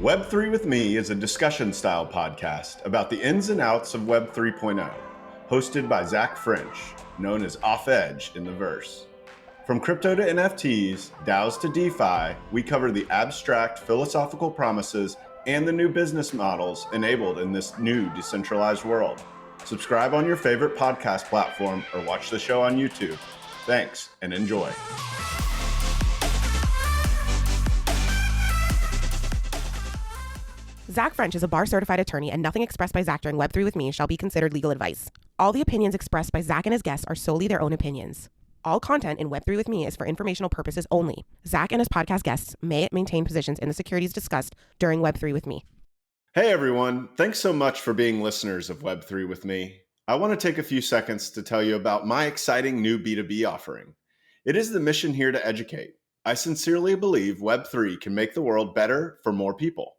Web3 with Me is a discussion-style podcast about the ins and outs of Web 3.0, hosted by Zach French, known as Off Edge in the verse. From crypto to NFTs, DAOs to DeFi, we cover the abstract philosophical promises and the new business models enabled in this new decentralized world. Subscribe on your favorite podcast platform or watch the show on YouTube. Thanks and enjoy. Zach French is a bar-certified attorney, and nothing expressed by Zach during Web3 with Me shall be considered legal advice. All the opinions expressed by Zach and his guests are solely their own opinions. All content in Web3 with Me is for informational purposes only. Zach and his podcast guests may maintain positions in the securities discussed during Web3 with Me. Hey everyone, thanks so much for being listeners of Web3 with Me. I want to take a few seconds to tell you about my exciting new B2B offering. It is the mission here to educate. I sincerely believe Web3 can make the world better for more people.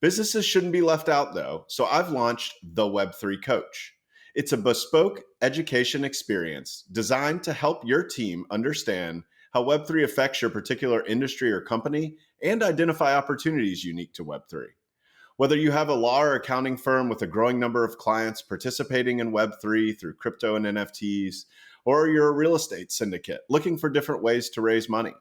Businesses shouldn't be left out though, so I've launched the Web3 Coach. It's a bespoke education experience designed to help your team understand how Web3 affects your particular industry or company and identify opportunities unique to Web3. Whether you have a law or accounting firm with a growing number of clients participating in Web3 through crypto and NFTs, or you're a real estate syndicate looking for different ways to raise money,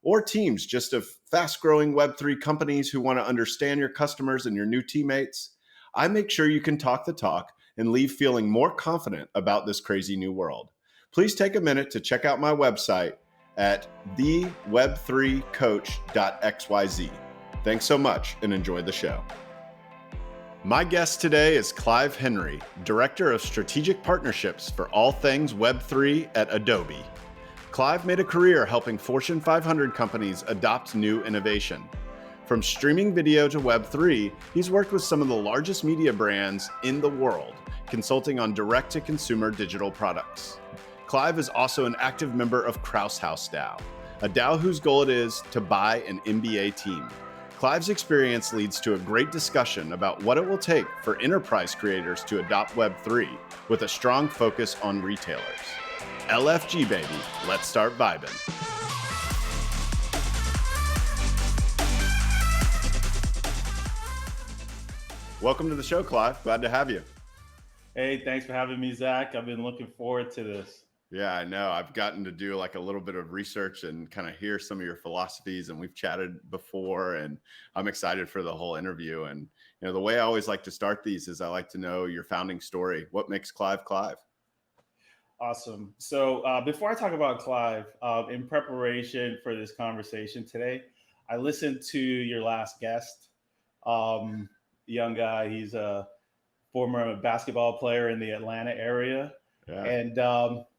or teams just of fast-growing Web3 companies who want to understand your customers and your new teammates, I make sure you can talk the talk and leave feeling more confident about this crazy new world. Please take a minute to check out my website at theweb3coach.xyz. Thanks so much and enjoy the show. My guest today is Clive Henry, Director of Strategic Partnerships for all things Web3 at Adobe. Clive made a career helping Fortune 500 companies adopt new innovation. From streaming video to Web3, he's worked with some of the largest media brands in the world, consulting on direct-to-consumer digital products. Clive is also an active member of Krause House DAO, a DAO whose goal it is to buy an NBA team. Clive's experience leads to a great discussion about what it will take for enterprise creators to adopt Web3 with a strong focus on retailers. LFG, baby. Let's start vibing. Welcome to the show, Clive. Glad to have you. Hey, thanks for having me, Zach. I've been looking forward to this. Yeah, I know. I've gotten to do like a little bit of research and kind of hear some of your philosophies, and we've chatted before, and I'm excited for the whole interview. And the way I always like to start these is I like to know your founding story. What makes Clive Clive? Awesome. So before I talk about Clive, in preparation for this conversation today, I listened to your last guest, young guy. He's a former basketball player in the Atlanta area. Yeah. And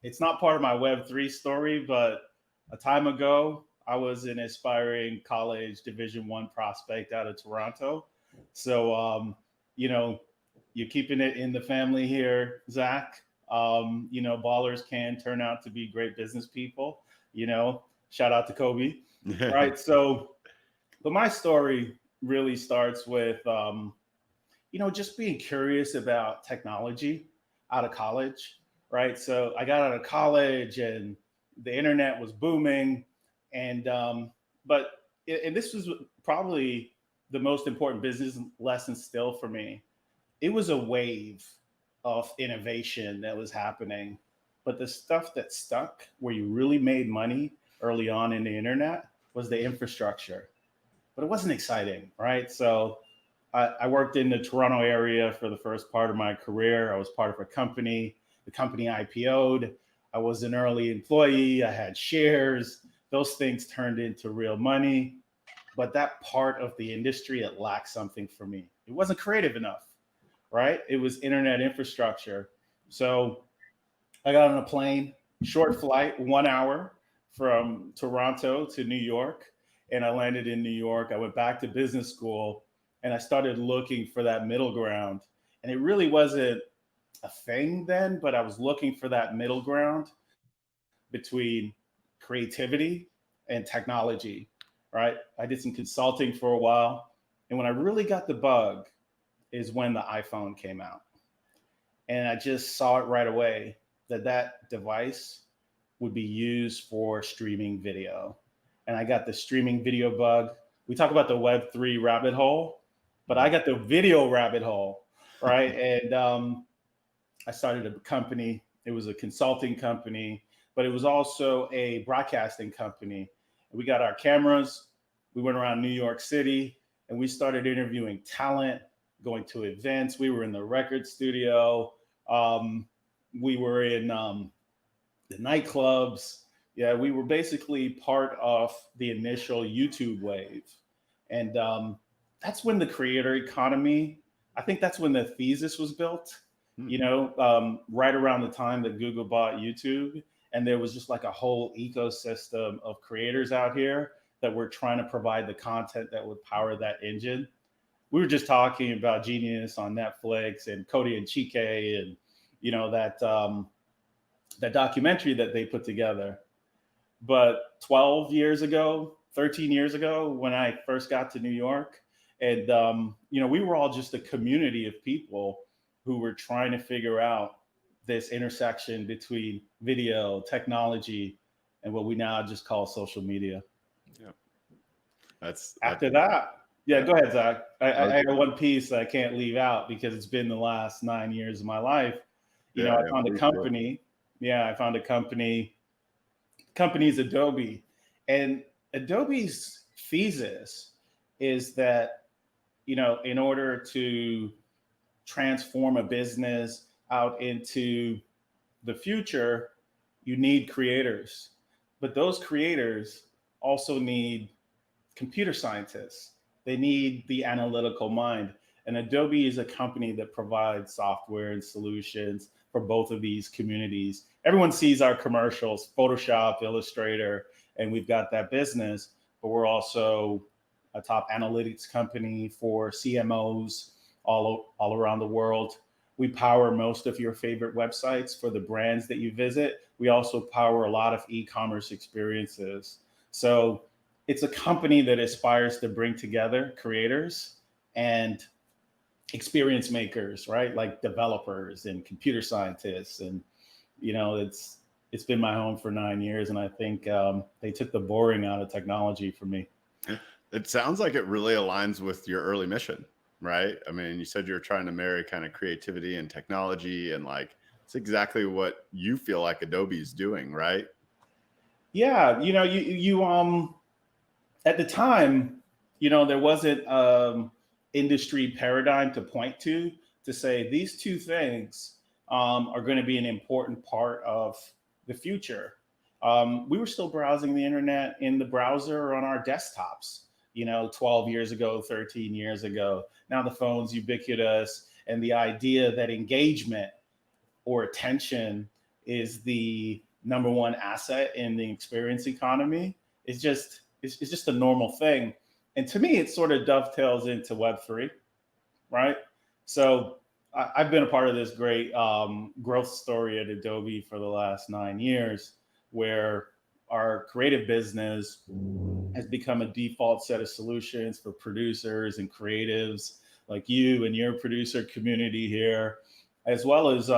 it's not part of my Web3 story, but a time ago, I was an aspiring college Division I prospect out of Toronto. So, you're keeping it in the family here, Zach. Ballers can turn out to be great business people, shout out to Kobe. Right. So, but my story really starts with, just being curious about technology out of college. Right. So I got out of college and the internet was booming. And this was probably the most important business lesson still for me. It was a wave of innovation that was happening. But the stuff that stuck where you really made money early on in the internet was the infrastructure. But it wasn't exciting. Right. So I worked in the Toronto area for the first part of my career. I was part of a company. The company IPO'd. I was an early employee. I had shares. Those things turned into real money. But that part of the industry, it lacked something for me. It wasn't creative enough, right? It was internet infrastructure. So I got on a plane, short flight, 1 hour from Toronto to New York. And I landed in New York. I went back to business school and I started looking for that middle ground. And it really wasn't a thing then, but I was looking for that middle ground between creativity and technology, right? I did some consulting for a while. And when I really got the bug is when the iPhone came out. And I just saw it right away that device would be used for streaming video. And I got the streaming video bug. We talk about the Web3 rabbit hole. but I got the video rabbit hole, right? And I started a company. It was a consulting company, but it was also a broadcasting company. We got our cameras. We went around New York City and we started interviewing talent, going to events. We were in the record studio. We were in the nightclubs. Yeah, we were basically part of the initial YouTube wave. And that's when the creator economy, I think that's when the thesis was built, right around the time that Google bought YouTube. And there was just like a whole ecosystem of creators out here that were trying to provide the content that would power that engine. We were just talking about Genius on Netflix and Cody and Chike and, that documentary that they put together. But 12 years ago, 13 years ago, when I first got to New York, and we were all just a community of people who were trying to figure out this intersection between video, technology, and what we now just call social media. Yeah. After that. Yeah, go ahead, Zach. I got one piece that I can't leave out because it's been the last 9 years of my life. I found a company. Yeah, I found a company. Company's Adobe. And Adobe's thesis is that, in order to transform a business out into the future, you need creators. But those creators also need computer scientists. They need the analytical mind. And Adobe is a company that provides software and solutions for both of these communities. Everyone sees our commercials, Photoshop, Illustrator, and we've got that business, but we're also a top analytics company for CMOs all around the world. We power most of your favorite websites for the brands that you visit. We also power a lot of e-commerce experiences. So it's a company that aspires to bring together creators and experience makers, right? Like developers and computer scientists. And, it's been my home for 9 years. And I think they took the boring out of technology for me. It sounds like it really aligns with your early mission, right? I mean, you said you're trying to marry kind of creativity and technology, and like, it's exactly what you feel like Adobe's doing, right? Yeah. You at the time, there wasn't industry paradigm to point to say these two things are going to be an important part of the future. We were still browsing the internet in the browser or on our desktops, 12 years ago, 13 years ago. Now the phone's ubiquitous, and the idea that engagement or attention is the number one asset in the experience economy is just a normal thing. And to me, it sort of dovetails into Web3, right? So I've been a part of this great growth story at Adobe for the last 9 years, where our creative business has become a default set of solutions for producers and creatives like you and your producer community here, as well as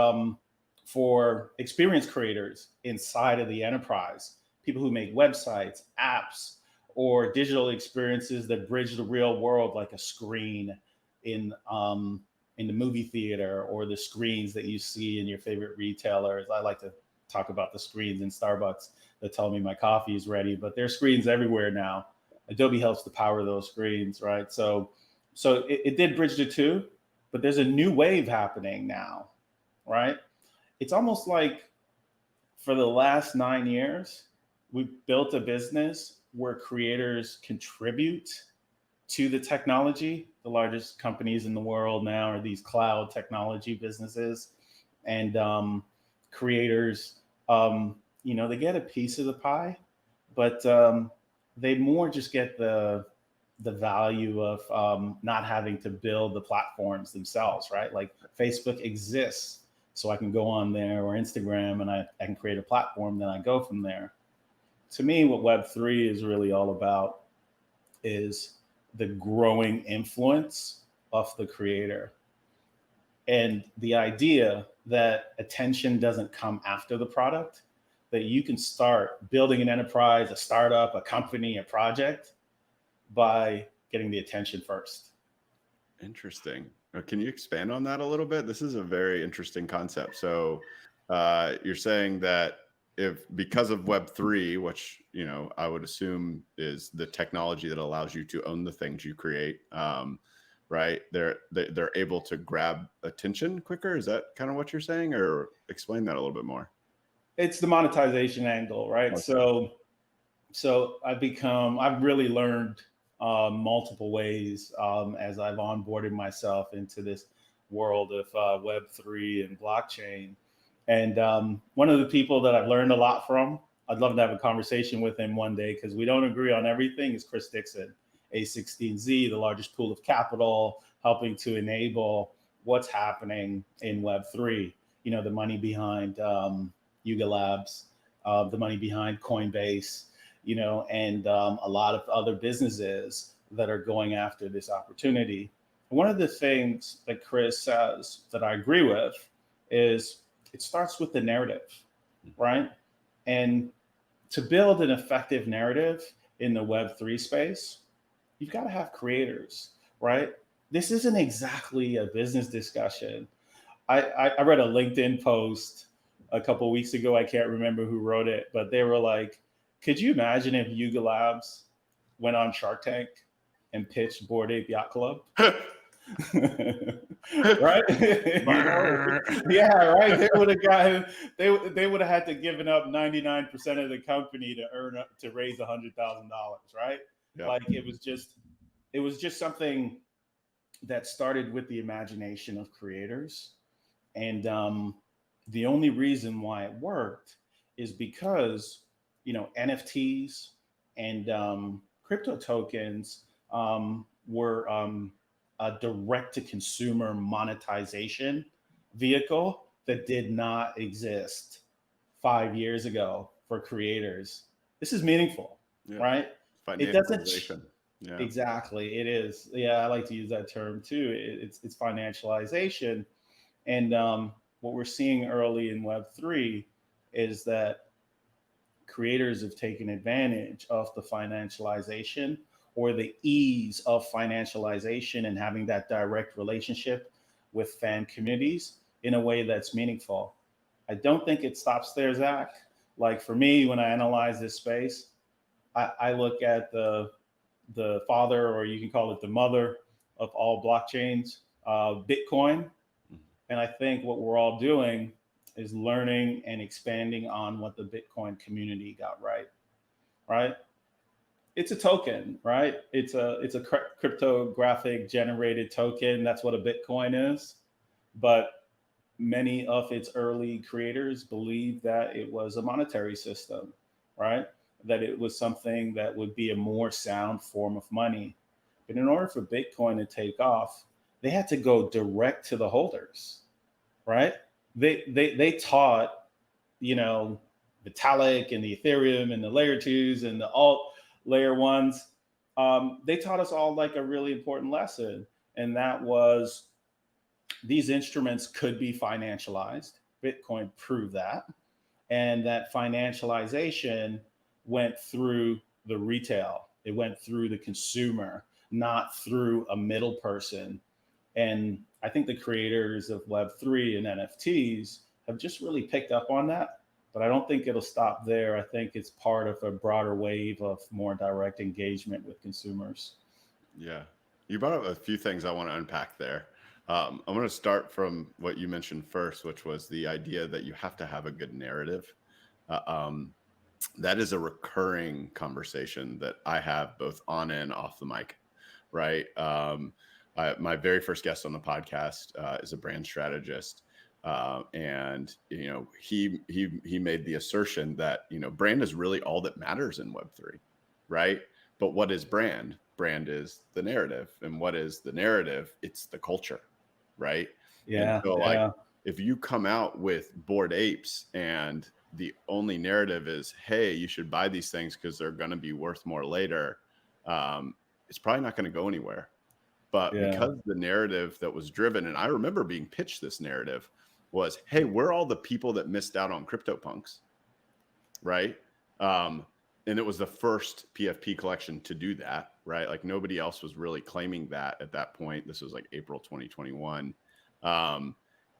for experience creators inside of the enterprise, people who make websites, apps, or digital experiences that bridge the real world, like a screen in the movie theater, or the screens that you see in your favorite retailers. I like to talk about the screens in Starbucks that tell me my coffee is ready, but there's screens everywhere now. Adobe helps to power those screens, right? So it did bridge the two, but there's a new wave happening now, right? It's almost like for the last 9 years, we've built a business where creators contribute to the technology. The largest companies in the world now are these cloud technology businesses, and creators, they get a piece of the pie, but they more just get the value of not having to build the platforms themselves, right? Like Facebook exists, so I can go on there, or Instagram, and I can create a platform, then I go from there. To me, what Web3 is really all about is the growing influence of the creator, and the idea that attention doesn't come after the product, that you can start building an enterprise, a startup, a company, a project by getting the attention first. Interesting. Can you expand on that a little bit? This is a very interesting concept. So you're saying that if because of Web3, which I would assume is the technology that allows you to own the things you create, right? They're able to grab attention quicker. Is that kind of what you're saying, or explain that a little bit more? It's the monetization angle, right? Okay. So I've really learned multiple ways as I've onboarded myself into this world of Web3 and blockchain. And one of the people that I've learned a lot from, I'd love to have a conversation with him one day because we don't agree on everything, is Chris Dixon, A16Z, the largest pool of capital, helping to enable what's happening in Web3. The money behind Yuga Labs, the money behind Coinbase, and a lot of other businesses that are going after this opportunity. One of the things that Chris says that I agree with is it starts with the narrative, right? And to build an effective narrative in the Web3 space, you've got to have creators, right? This isn't exactly a business discussion. I read a LinkedIn post a couple of weeks ago. I can't remember who wrote it, but they were like, could you imagine if Yuga Labs went on Shark Tank and pitched Bored Ape Yacht Club? Right? Yeah, right. They would have gotten. They would have had to given up 99% of the company to raise $100,000, right? Yep. Like it was just something that started with the imagination of creators, and the only reason why it worked is because NFTs and crypto tokens were a direct to consumer monetization vehicle that did not exist 5 years ago for creators. This is meaningful, right? It doesn't. Yeah. Exactly. It is. Yeah, I like to use that term too. It's financialization. And what we're seeing early in Web3 is that creators have taken advantage of the financialization or the ease of financialization and having that direct relationship with fan communities in a way that's meaningful. I don't think it stops there, Zach. Like for me, when I analyze this space, I look at the father, or you can call it the mother of all blockchains, Bitcoin. And I think what we're all doing is learning and expanding on what the Bitcoin community got right. Right? It's a token, right? It's a cryptographic generated token. That's what a Bitcoin is. But many of its early creators believed that it was a monetary system, right? That it was something that would be a more sound form of money. But in order for Bitcoin to take off, they had to go direct to the holders, right? They taught, Vitalik and the Ethereum and the layer twos and the alt layer ones. They taught us all like a really important lesson, and that was these instruments could be financialized. Bitcoin proved that, and that financialization went through the retail. It went through the consumer, not through a middle person. And I think the creators of Web3 and NFTs have just really picked up on that. But I don't think it'll stop there. I think it's part of a broader wave of more direct engagement with consumers. Yeah. You brought up a few things I want to unpack there. I'm going to start from what you mentioned first, which was the idea that you have to have a good narrative. That is a recurring conversation that I have both on and off the mic, right? My very first guest on the podcast is a brand strategist. And he made the assertion that brand is really all that matters in Web3, right? But what is brand? Brand is the narrative, and what is the narrative? It's the culture, right? Yeah. And so, like, if you come out with Bored Apes and the only narrative is, hey, you should buy these things because they're going to be worth more later, it's probably not going to go anywhere. But because the narrative that was driven, and I remember being pitched this narrative, was, hey, we're all the people that missed out on CryptoPunks, right? and it was the first PFP collection to do that, right? Like nobody else was really claiming that at that point. This was like April 2021.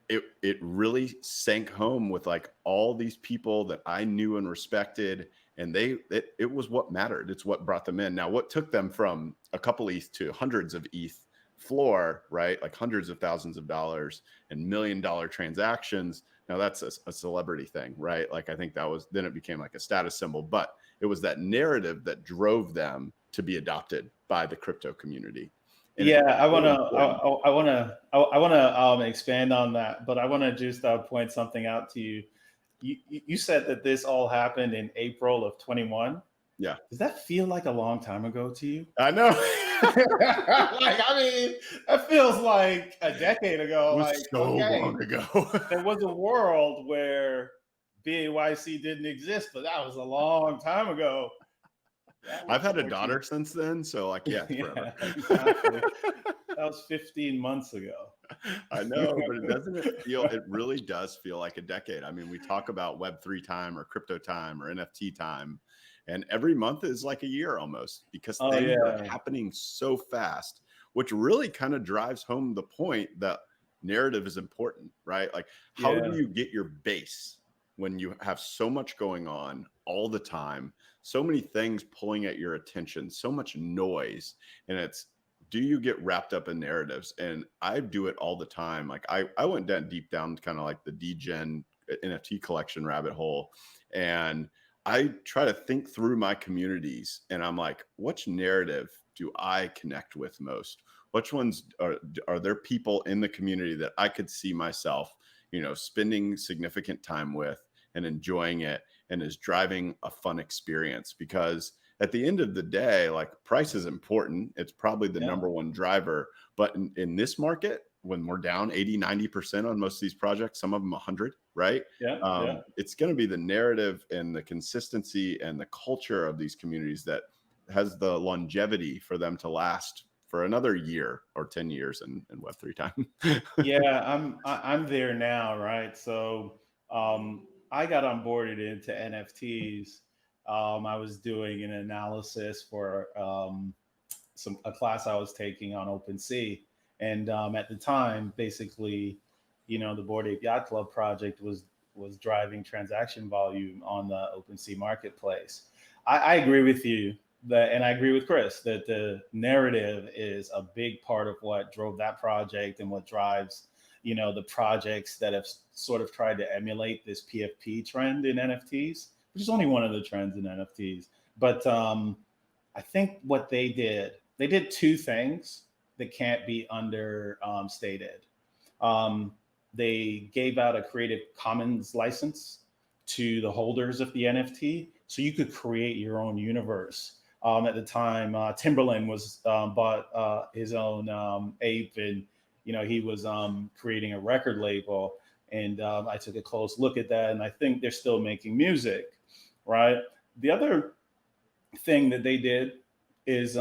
It really sank home with like all these people that I knew and respected, and it was what mattered. It's what brought them in. Now, what took them from a couple ETH to hundreds of ETH floor, right? Like hundreds of thousands of dollars and $1 million transactions. Now that's a celebrity thing, right? Like I think that was, then it became like a status symbol, but it was that narrative that drove them to be adopted by the crypto community. And Yeah, it's so important. I wanna expand on that, but I wanna just point something out to you. You said that this all happened in April of 21. Yeah, Does that feel like a long time ago to you? I know. Like, I mean, that feels like a decade ago. It was Like, so okay, long ago. there was a world where BAYC didn't exist, but that was a long time ago. That was I've had a 14. daughter since then, so like, yeah, forever. Yeah, exactly. That was 15 months ago. I know, but it really does feel like a decade. I mean, we talk about Web3 time or crypto time or NFT time, and every month is like a year almost because Oh things are yeah, happening so fast, which really kind of drives home the point that narrative is important, right? Like, how yeah, do you get your base when you have so much going on all the time, so many things pulling at your attention, so much noise, and do you get wrapped up in narratives? And I do it all the time. Like I went down deep down kind of like the degen NFT collection rabbit hole. And I try to think through my communities and I'm like, which narrative do I connect with most? Which ones are there people in the community that I could see myself, spending significant time with and enjoying it and is driving a fun experience? Because at the end of the day, like price is important. It's probably the yeah, number one driver. But in this market, when we're down 80, 90% on most of these projects, some of them 100, right? yeah, yeah. It's going to be the narrative and the consistency and the culture of these communities that has the longevity for them to last for another year or 10 years in Web3 time. Yeah, I'm there now, right? So I got onboarded into NFTs. I was doing an analysis for a class I was taking on Opensea, and at the time, basically, the Bored Ape Yacht Club project was driving transaction volume on the Opensea marketplace. I agree with you that, and I agree with Chris that the narrative is a big part of what drove that project and what drives, the projects that have sort of tried to emulate this PFP trend in NFTs, which is only one of the trends in NFTs. But I think what they did two things that can't be understated. They gave out a Creative Commons license to the holders of the NFT, so you could create your own universe. At the time, Timberland was bought his own ape, and he was creating a record label. And I took a close look at that, and I think they're still making music, right? The other thing that they did is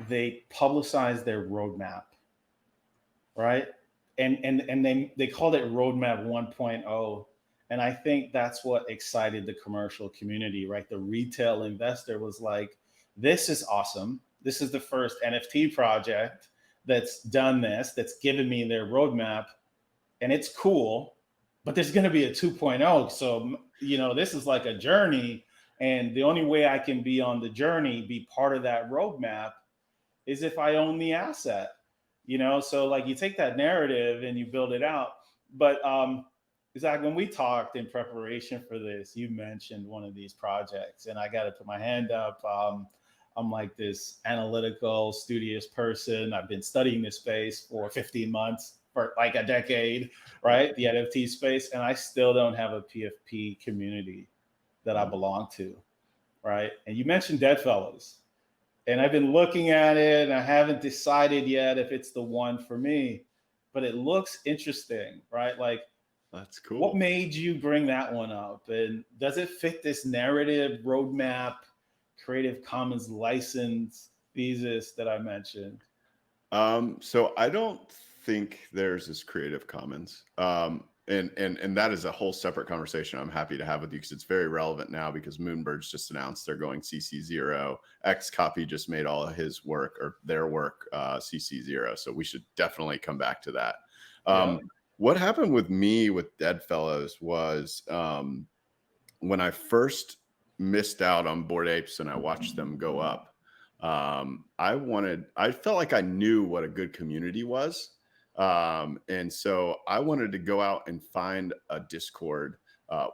they publicized their roadmap, right? And they called it Roadmap 1.0. And I think that's what excited the commercial community, right? The retail investor was like, this is awesome. This is the first NFT project that's done this, that's given me their roadmap, and it's cool, but there's going to be a 2.0. So, this is like a journey. And the only way I can be on the journey, be part of that roadmap, is if I own the asset, So like you take that narrative and you build it out. But Zach, when we talked in preparation for this, you mentioned one of these projects, and I got to put my hand up. I'm like this analytical, studious person. I've been studying this space for 15 months, for like a decade, right? The NFT space, and I still don't have a PFP community that I belong to, right? And you mentioned Deadfellows. And I've been looking at it and I haven't decided yet if it's the one for me, but it looks interesting, right? Like, That's cool. what made you bring that one up? And does it fit this narrative, roadmap, Creative Commons license thesis that I mentioned? So I don't think theirs is Creative Commons. And that is a whole separate conversation I'm happy to have with you, because it's very relevant now, because Moonbirds just announced they're going CC0. Xcopy just made all of his work, or their work, CC0. So we should definitely come back to that. What happened with me with Deadfellows was when I first missed out on Bored Apes and I watched them go up, I felt like I knew what a good community was. And so I wanted to go out and find a Discord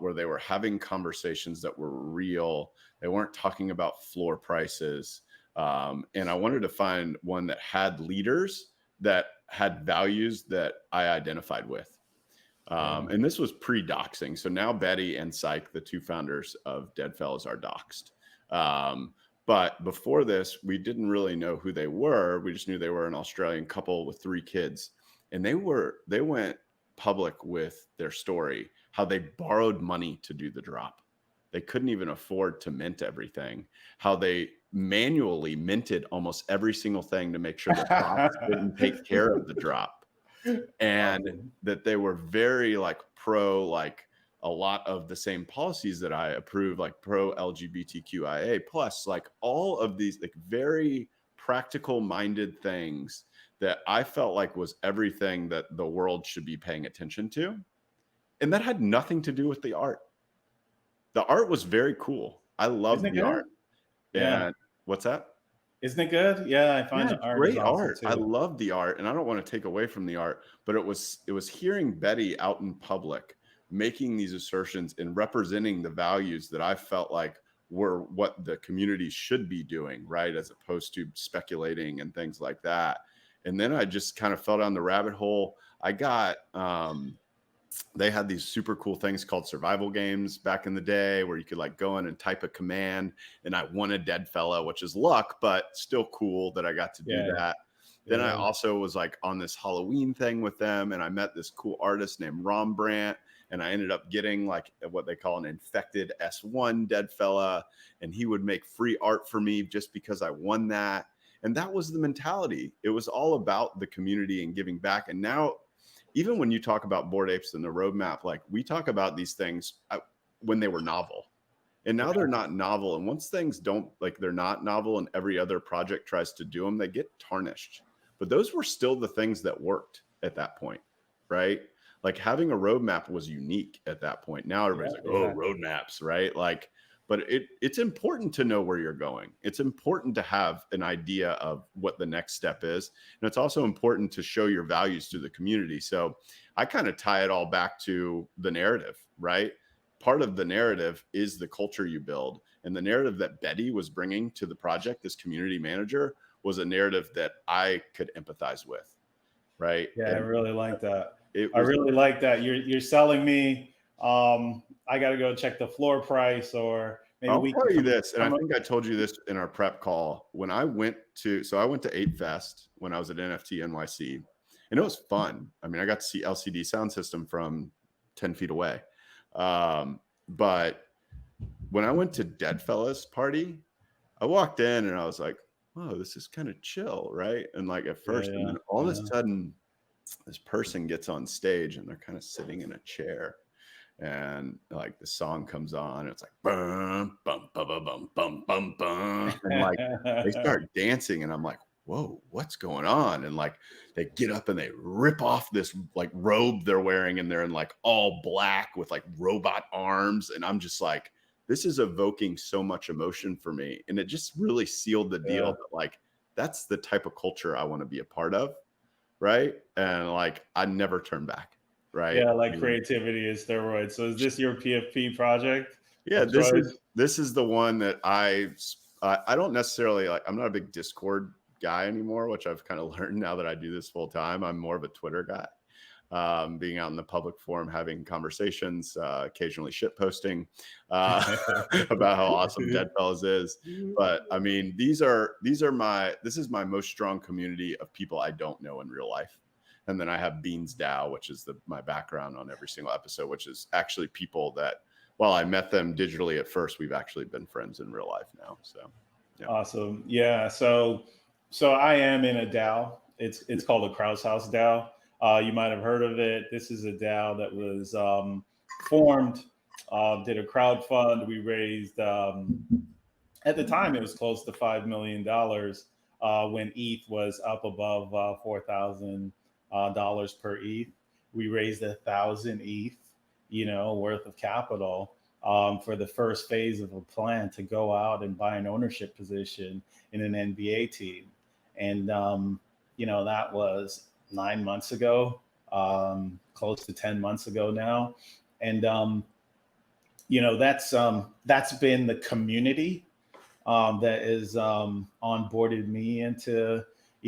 where they were having conversations that were real. They weren't talking about floor prices. And I wanted to find one that had leaders that had values that I identified with. And this was pre-doxing. So now Betty and Syke, the two founders of Deadfellows, are doxed. But before this, we didn't really know who they were. We just knew they were an Australian couple with 3 kids. And they went public with their story, how they borrowed money to do the drop. They couldn't even afford to mint everything, how they manually minted almost every single thing to make sure the bots didn't take care of the drop. And that they were very like pro, like a lot of the same policies that I approve, like pro LGBTQIA plus, like all of these like very practical minded things that I felt like was everything that the world should be paying attention to. And that had nothing to do with the art. The art was very cool. I love the art. Yeah. And what's that? Isn't it good? Yeah, I find the art great is awesome art. too. I love the art, and I don't want to take away from the art, but it was hearing Betty out in public making these assertions and representing the values that I felt like were what the community should be doing, right? As opposed to speculating and things like that. And then I just kind of fell down the rabbit hole. I got, they had these super cool things called survival games back in the day where you could like go in and type a command, and I won a dead fella, which is luck, but still cool that I got to do that. Then I also was like on this Halloween thing with them, and I met this cool artist named Rembrandt, and I ended up getting like what they call an infected S1 dead fella, and he would make free art for me just because I won that. And that was the mentality. It was all about the community and giving back. And now, even when you talk about Bored Apes and the roadmap, like we talk about these things when they were novel, and now they're not novel. And once things don't, like they're not novel and every other project tries to do them, they get tarnished. But those were still the things that worked at that point, right? Like having a roadmap was unique at that point. Now everybody's like, oh, roadmaps, right? Like, but it's important to know where you're going. It's important to have an idea of what the next step is. And it's also important to show your values to the community. So I kind of tie it all back to the narrative, right? Part of the narrative is the culture you build. And the narrative that Betty was bringing to the project, this community manager, was a narrative that I could empathize with, right? Yeah, and I really like that. I really like that. You're selling me. I got to go check the floor price, or maybe I'll tell you this, and I think I told you this in our prep call. When I went to, so I went to Ape Fest when I was at NFT NYC, and it was fun. I mean, I got to see LCD sound system from 10 feet away. But when I went to Deadfellas party, I walked in and I was like, oh, this is kind of chill, right? And like at first, and then all of a sudden, this person gets on stage and they're kind of sitting in a chair, and like the song comes on, and it's like bum bum bum bum bum bum bum, and like they start dancing, and I'm like, whoa, what's going on? And like they get up and they rip off this like robe they're wearing, and they're in like all black with like robot arms, and I'm just like, this is evoking so much emotion for me, and it just really sealed the deal that like that's the type of culture I want to be a part of. Right. And like, I never turn back. Right. Yeah. Like creativity is steroids. So is this your PFP project? Yeah. This is the one that I don't necessarily like. I'm not a big Discord guy anymore, which I've kind of learned now that I do this full time. I'm more of a Twitter guy. Being out in the public forum, having conversations, occasionally shit posting about how awesome Deadfellas is. But I mean, this is my most strong community of people I don't know in real life. And then I have Beans DAO, which is my background on every single episode, which is actually people that, while I met them digitally at first, we've actually been friends in real life now. So yeah. Awesome. Yeah. So I am in a DAO. It's called the Krause House DAO. You might have heard of it. This is a DAO that was formed, did a crowd fund. We raised, at the time, it was close to $5 million when ETH was up above $4,000 per ETH. We raised 1,000 ETH, worth of capital for the first phase of a plan to go out and buy an ownership position in an NBA team. And, that was 9 months ago, close to 10 months ago now. And, that's been the community that is onboarded me into,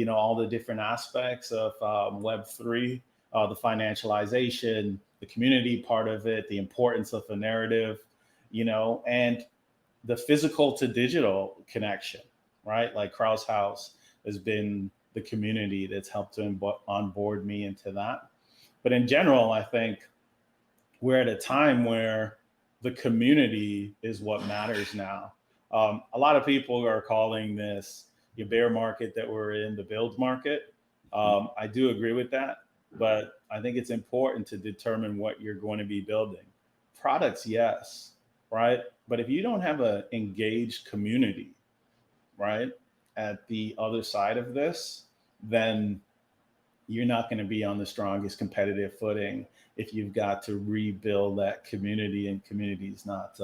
all the different aspects of Web3, the financialization, the community part of it, the importance of a narrative, and the physical to digital connection, right? Like Krause House has been the community that's helped to onboard me into that. But in general, I think we're at a time where the community is what matters now. A lot of people are calling this the bear market that we're in, the build market. I do agree with that, but I think it's important to determine what you're going to be building. Products, yes, right? But if you don't have an engaged community, right, at the other side of this, then you're not going to be on the strongest competitive footing if you've got to rebuild that community, and community is not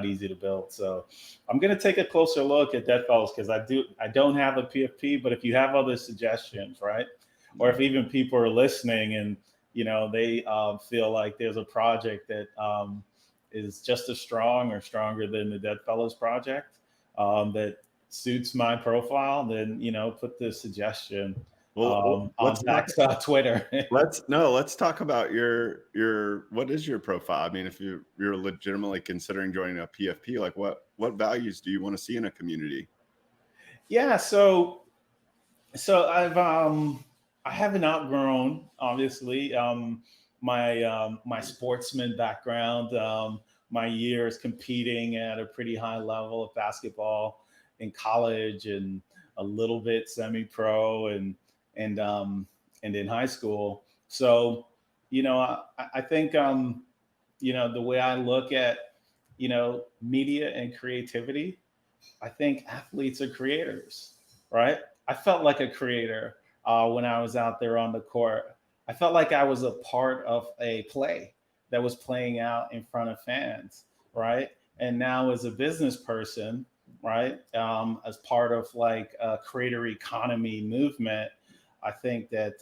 easy to build. So I'm going to take a closer look at that, fellas, because I don't have a PFP, but if you have other suggestions, right, or if even people are listening and they feel like there's a project that is just as strong or stronger than the Dead Fellows project that suits my profile, then put the suggestion on Zach's Twitter. let's talk about your what is your profile? I mean, if you're legitimately considering joining a PFP, like what values do you want to see in a community? Yeah, so I haven't outgrown, obviously, my sportsman background, my years competing at a pretty high level of basketball in college and a little bit semi-pro and in high school. So, I think, the way I look at, media and creativity, I think athletes are creators, right? I felt like a creator when I was out there on the court. I felt like I was a part of a play that was playing out in front of fans, right? And now as a business person, right, as part of like a creator economy movement, I think that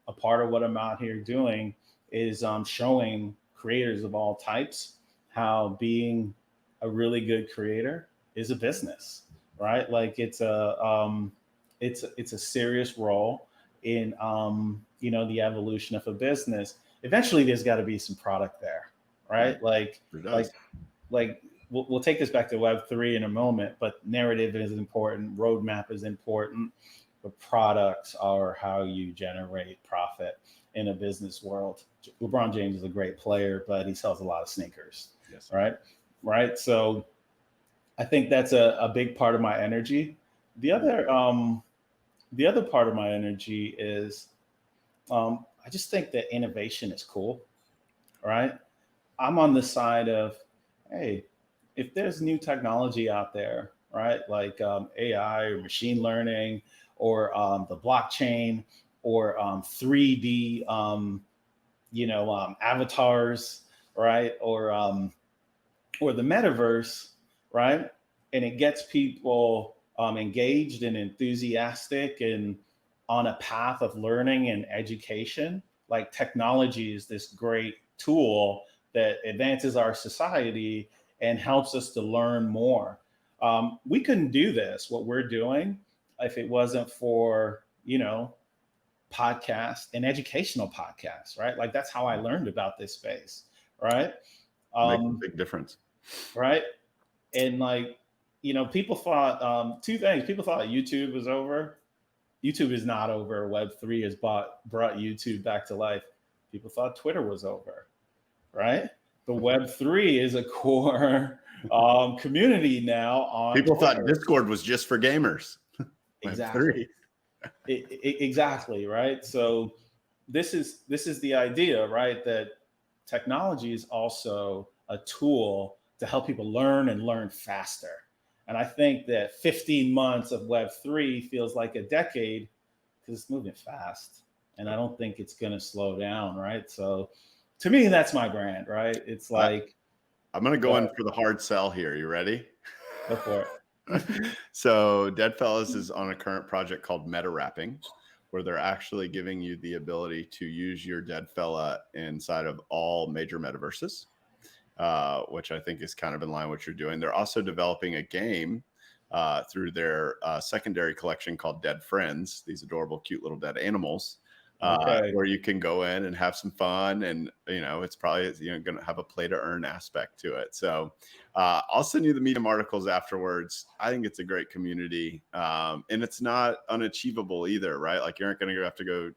a part of what I'm out here doing is showing creators of all types how being a really good creator is a business, right? Like it's a serious role in the evolution of a business. Eventually, there's got to be some product there, right? Like we'll take this back to Web3 in a moment, but narrative is important, roadmap is important, but products are how you generate profit in a business world. LeBron James is a great player, but he sells a lot of sneakers, yes, right? So I think that's a big part of my energy. The other part of my energy is I just think that innovation is cool, right? I'm on the side of, hey, if there's new technology out there, right, like AI or machine learning or the blockchain or 3D, avatars, right, or the metaverse, right, and it gets people engaged and enthusiastic and on a path of learning and education. Like technology is this great tool that advances our society and helps us to learn more. We couldn't do this, what we're doing, if it wasn't for, podcasts and educational podcasts, right? Like that's how I learned about this space, right? Makes a big difference. Right. And like, people thought two things. People thought YouTube was over. YouTube is not over. Web3 has brought YouTube back to life. People thought Twitter was over, right? But Web3 is a core community now on People Twitter. thought Discord was just for gamers. Exactly. Exactly, right? So this is the idea, right? That technology is also a tool to help people learn and learn faster. And I think that 15 months of Web3 feels like a decade because it's moving fast. And I don't think it's going to slow down, right? So to me, that's my brand, right? It's like, I'm going to go in for the hard sell here. You ready? Go for it. So Deadfellas is on a current project called Meta Wrapping, where they're actually giving you the ability to use your Deadfella inside of all major metaverses, which I think is kind of in line with what you're doing. They're also developing a game through their secondary collection called Dead Friends, these adorable, cute little dead animals, where you can go in and have some fun. And, it's probably, going to have a play to earn aspect to it. So I'll send you the Medium articles afterwards. I think it's a great community. And it's not unachievable either, right? Like you aren't going to have to go,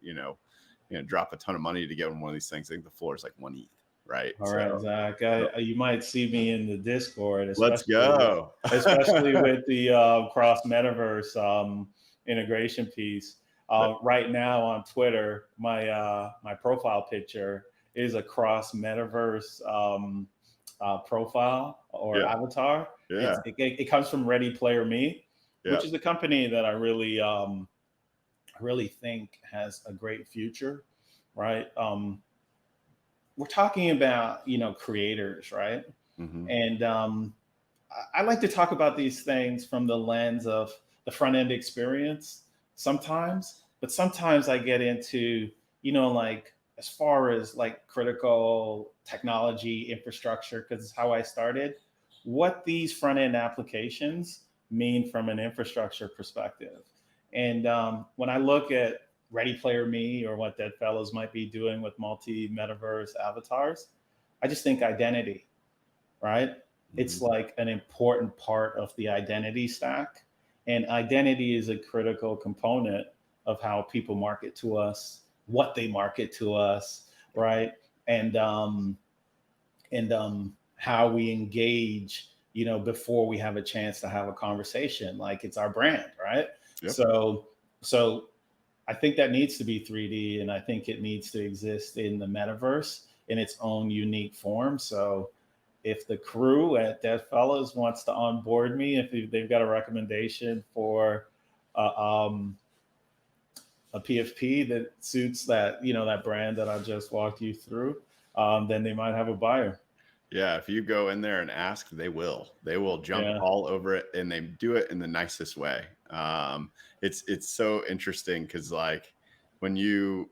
drop a ton of money to get on one of these things. I think the floor is like 1 ETH. Right. All right, Zach. You might see me in the Discord. Let's go. Especially with the cross metaverse integration piece. Right now on Twitter, my profile picture is a cross metaverse profile or avatar. Yeah. It comes from Ready Player Me, which is a company that I really think has a great future. Right. We're talking about, creators, right? Mm-hmm. And I like to talk about these things from the lens of the front end experience sometimes, but sometimes I get into, like as far as like critical technology infrastructure, because it's how I started, what these front end applications mean from an infrastructure perspective. And when I look at Ready Player Me or what Deadfellas might be doing with multi-metaverse avatars, I just think identity, right? Mm-hmm. It's like an important part of the identity stack. And identity is a critical component of how people market to us, what they market to us, right? And how we engage, before we have a chance to have a conversation. Like it's our brand, right? Yep. So I think that needs to be 3D, and I think it needs to exist in the metaverse in its own unique form. So if the crew at Deadfellas wants to onboard me, if they've got a recommendation for a PFP that suits that, that brand that I just walked you through, then they might have a buyer. Yeah, if you go in there and ask, they will jump all over it, and they do it in the nicest way. It's so interesting because like when you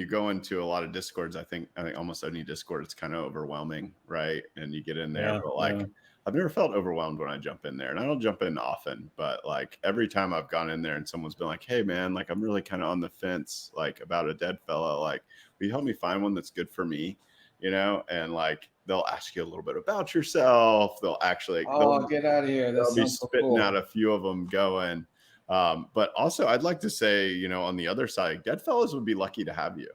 go into a lot of Discords, I think almost any Discord, it's kind of overwhelming, right? And you get in there, but like I've never felt overwhelmed when I jump in there, and I don't jump in often, but like every time I've gone in there and someone's been like, "Hey man, like I'm really kind of on the fence, like about a dead fella, like will you help me find one that's good for me?" And like they'll ask you a little bit about yourself. They'll actually get out of here. They'll be spitting out a few of them going. But also, I'd like to say, on the other side, Deadfellas would be lucky to have you,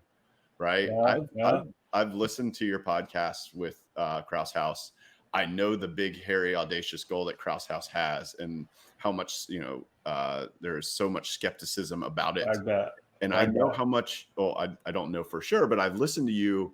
right? I've listened to your podcast with Krause House. I know the big, hairy, audacious goal that Krause House has, and how much there is so much skepticism about it. I know how much. Well, I don't know for sure, but I've listened to you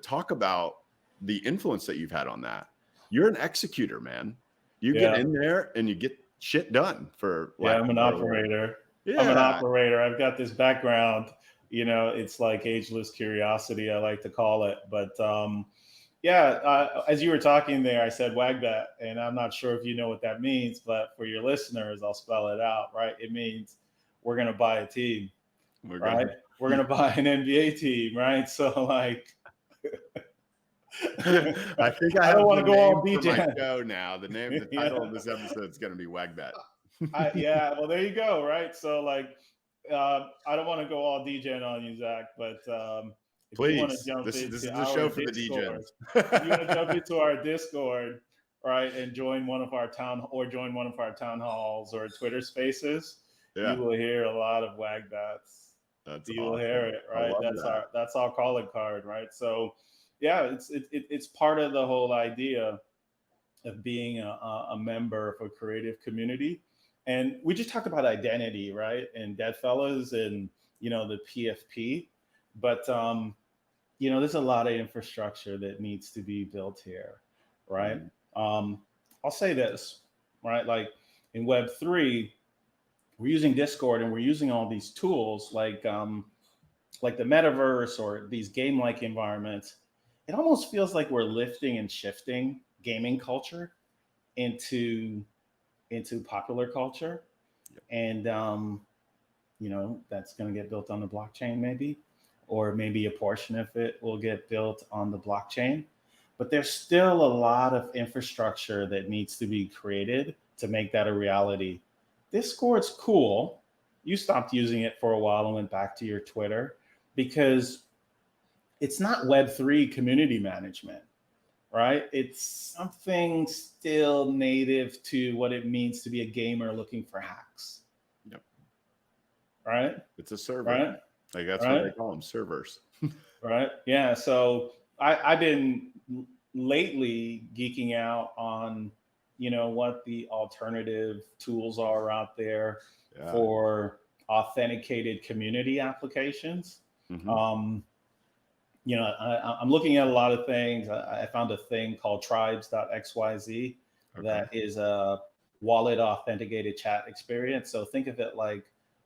talk about the influence that you've had on that. You're an executor, man. You get in there and you get shit done for I'm an operator. I'm an operator. I've got this background, it's like ageless curiosity, I like to call it. But as you were talking there, I said WAGBAT, and I'm not sure if you know what that means, but for your listeners, I'll spell it out, right? It means we're going to buy a team, right? We're going to buy an NBA team, right? So like, I think I don't want to go all DJ. My show now. The title of this episode is going to be WAGBAT. Well, there you go, right? So like, I don't want to go all DJing on you, Zach, but if please, you want to jump this into is the show for Discord, the DJs. If you want to jump into our Discord, right, and join one of our town halls or Twitter Spaces, you will hear a lot of WAGBATs. You will hear it, right? That's our calling card, right? So, it's part of the whole idea of being a member of a creative community. And we just talked about identity, right? And Deadfellas and, the PFP. But you know, there's a lot of infrastructure that needs to be built here, right? I'll say this, right? Like in Web3, we're using Discord and we're using all these tools like the metaverse or these game-like environments. It almost feels like we're lifting and shifting gaming culture into popular culture, and you know, that's going to get built on the blockchain maybe, or maybe a portion of it will get built on the blockchain. But there's still a lot of infrastructure that needs to be created to make that a reality. Discord's cool. You stopped using it for a while and went back to your Twitter because it's not Web3 community management, right? It's something still native to what it means to be a gamer looking for hacks. Yep. Right? It's a server. Right? Like that's Right? what they call them, servers. Right? Yeah. So I've been lately geeking out on, you know, what the alternative tools are out there for authenticated community applications. You know, I'm looking at a lot of things. I found a thing called tribes.xyz that is a wallet authenticated chat experience. So think of it like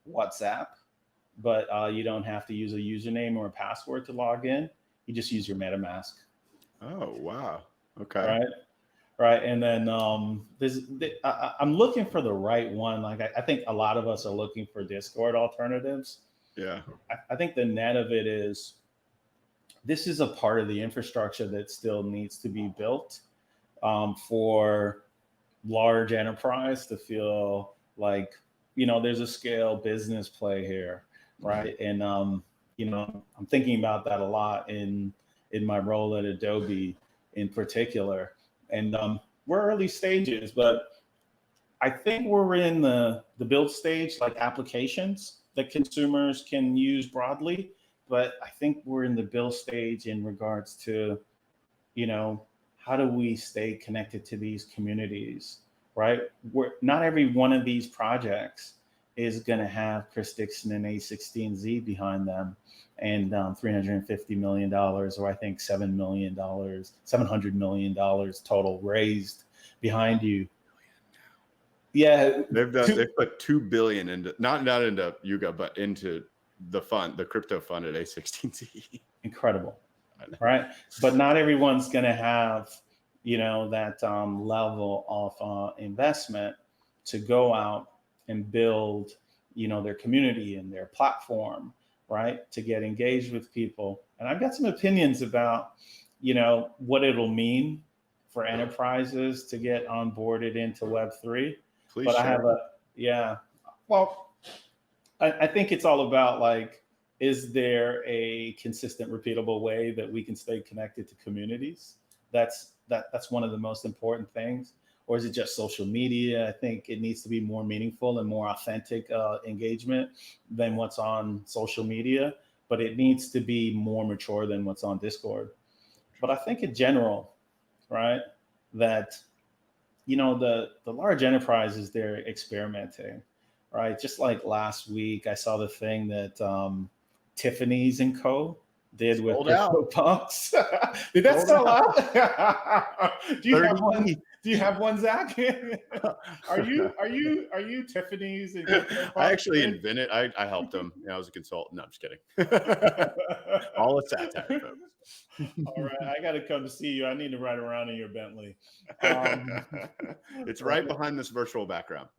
WhatsApp, but you don't have to use a username or a password to log in. You just use your MetaMask. Oh, wow. Okay. Right. Right. And then I'm looking for the right one. Like I think a lot of us are looking for Discord alternatives. Yeah. I think the net of it is this is a part of the infrastructure that still needs to be built for large enterprise to feel like, you know, there's a scale business play here, right? And you know, I'm thinking about that a lot in my role at Adobe in particular. And we're early stages, but I think we're in the build stage, like applications that consumers can use broadly. But I think we're in the build stage in regards to, you know, how do we stay connected to these communities, right? Not every one of these projects is going to have Chris Dixon and A16Z behind them and $350 million, or I think $700 million total raised behind you. Yeah, they've put $2 billion into not into Yuga, but into the fund, the crypto fund at A16Z. Incredible, right? But not everyone's going to have, you know, that level of investment to go out and build, you know, their community and their platform, right? To get engaged with people. And I've got some opinions about, you know, what it'll mean for enterprises to get onboarded into Web3. Please but share. Well, I think it's all about like, is there a consistent, repeatable way that we can stay connected to communities? That's one of the most important things. Or is it just social media? I think it needs to be more meaningful and more authentic engagement than what's on social media, but it needs to be more mature than what's on Discord. But I think in general, right, that, you know, the large enterprises, they're experimenting, right? Just like last week, I saw the thing that Tiffany's and Co. did with CryptoPunks. Did that sell out? Do you have one? Do you have one, Zach? Are you Tiffany's? And I actually invented. I helped them. Yeah, I was a consultant. No, I'm just kidding. All a satire, folks. All right, I got to come to see you. I need to ride around in your Bentley. It's right behind this virtual background.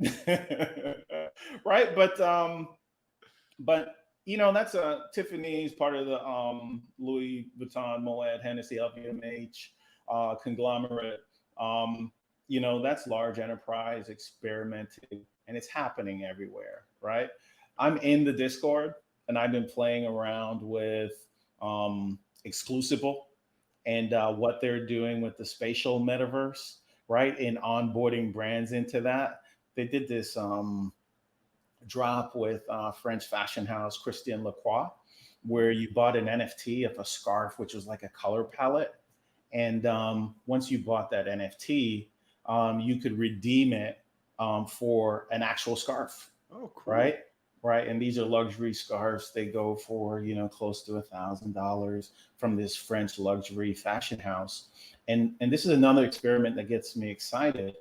Right, but you know, that's a Tiffany's part of the Louis Vuitton, Moet, Hennessy, LVMH conglomerate. You know, that's large enterprise experimenting, and it's happening everywhere, right? I'm in the Discord, and I've been playing around with Exclusible and what they're doing with the spatial metaverse, right? And onboarding brands into that. They did this drop with French fashion house Christian Lacroix, where you bought an NFT of a scarf, which was like a color palette. And once you bought that NFT, you could redeem it for an actual scarf. Oh, cool. Right? right? And these are luxury scarves. They go for, close to $1,000 from this French luxury fashion house. And this is another experiment that gets me excited.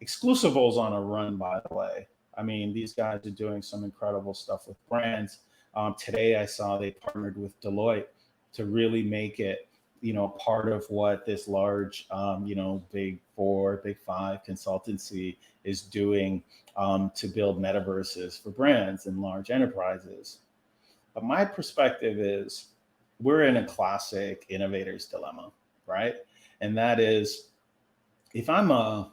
Exclusibles on a run, by the way. I mean, these guys are doing some incredible stuff with brands. Today, I saw they partnered with Deloitte to really make it, part of what this large, big four, big five consultancy is doing to build metaverses for brands and large enterprises. But my perspective is we're in a classic innovator's dilemma, right? And that is, if I'm a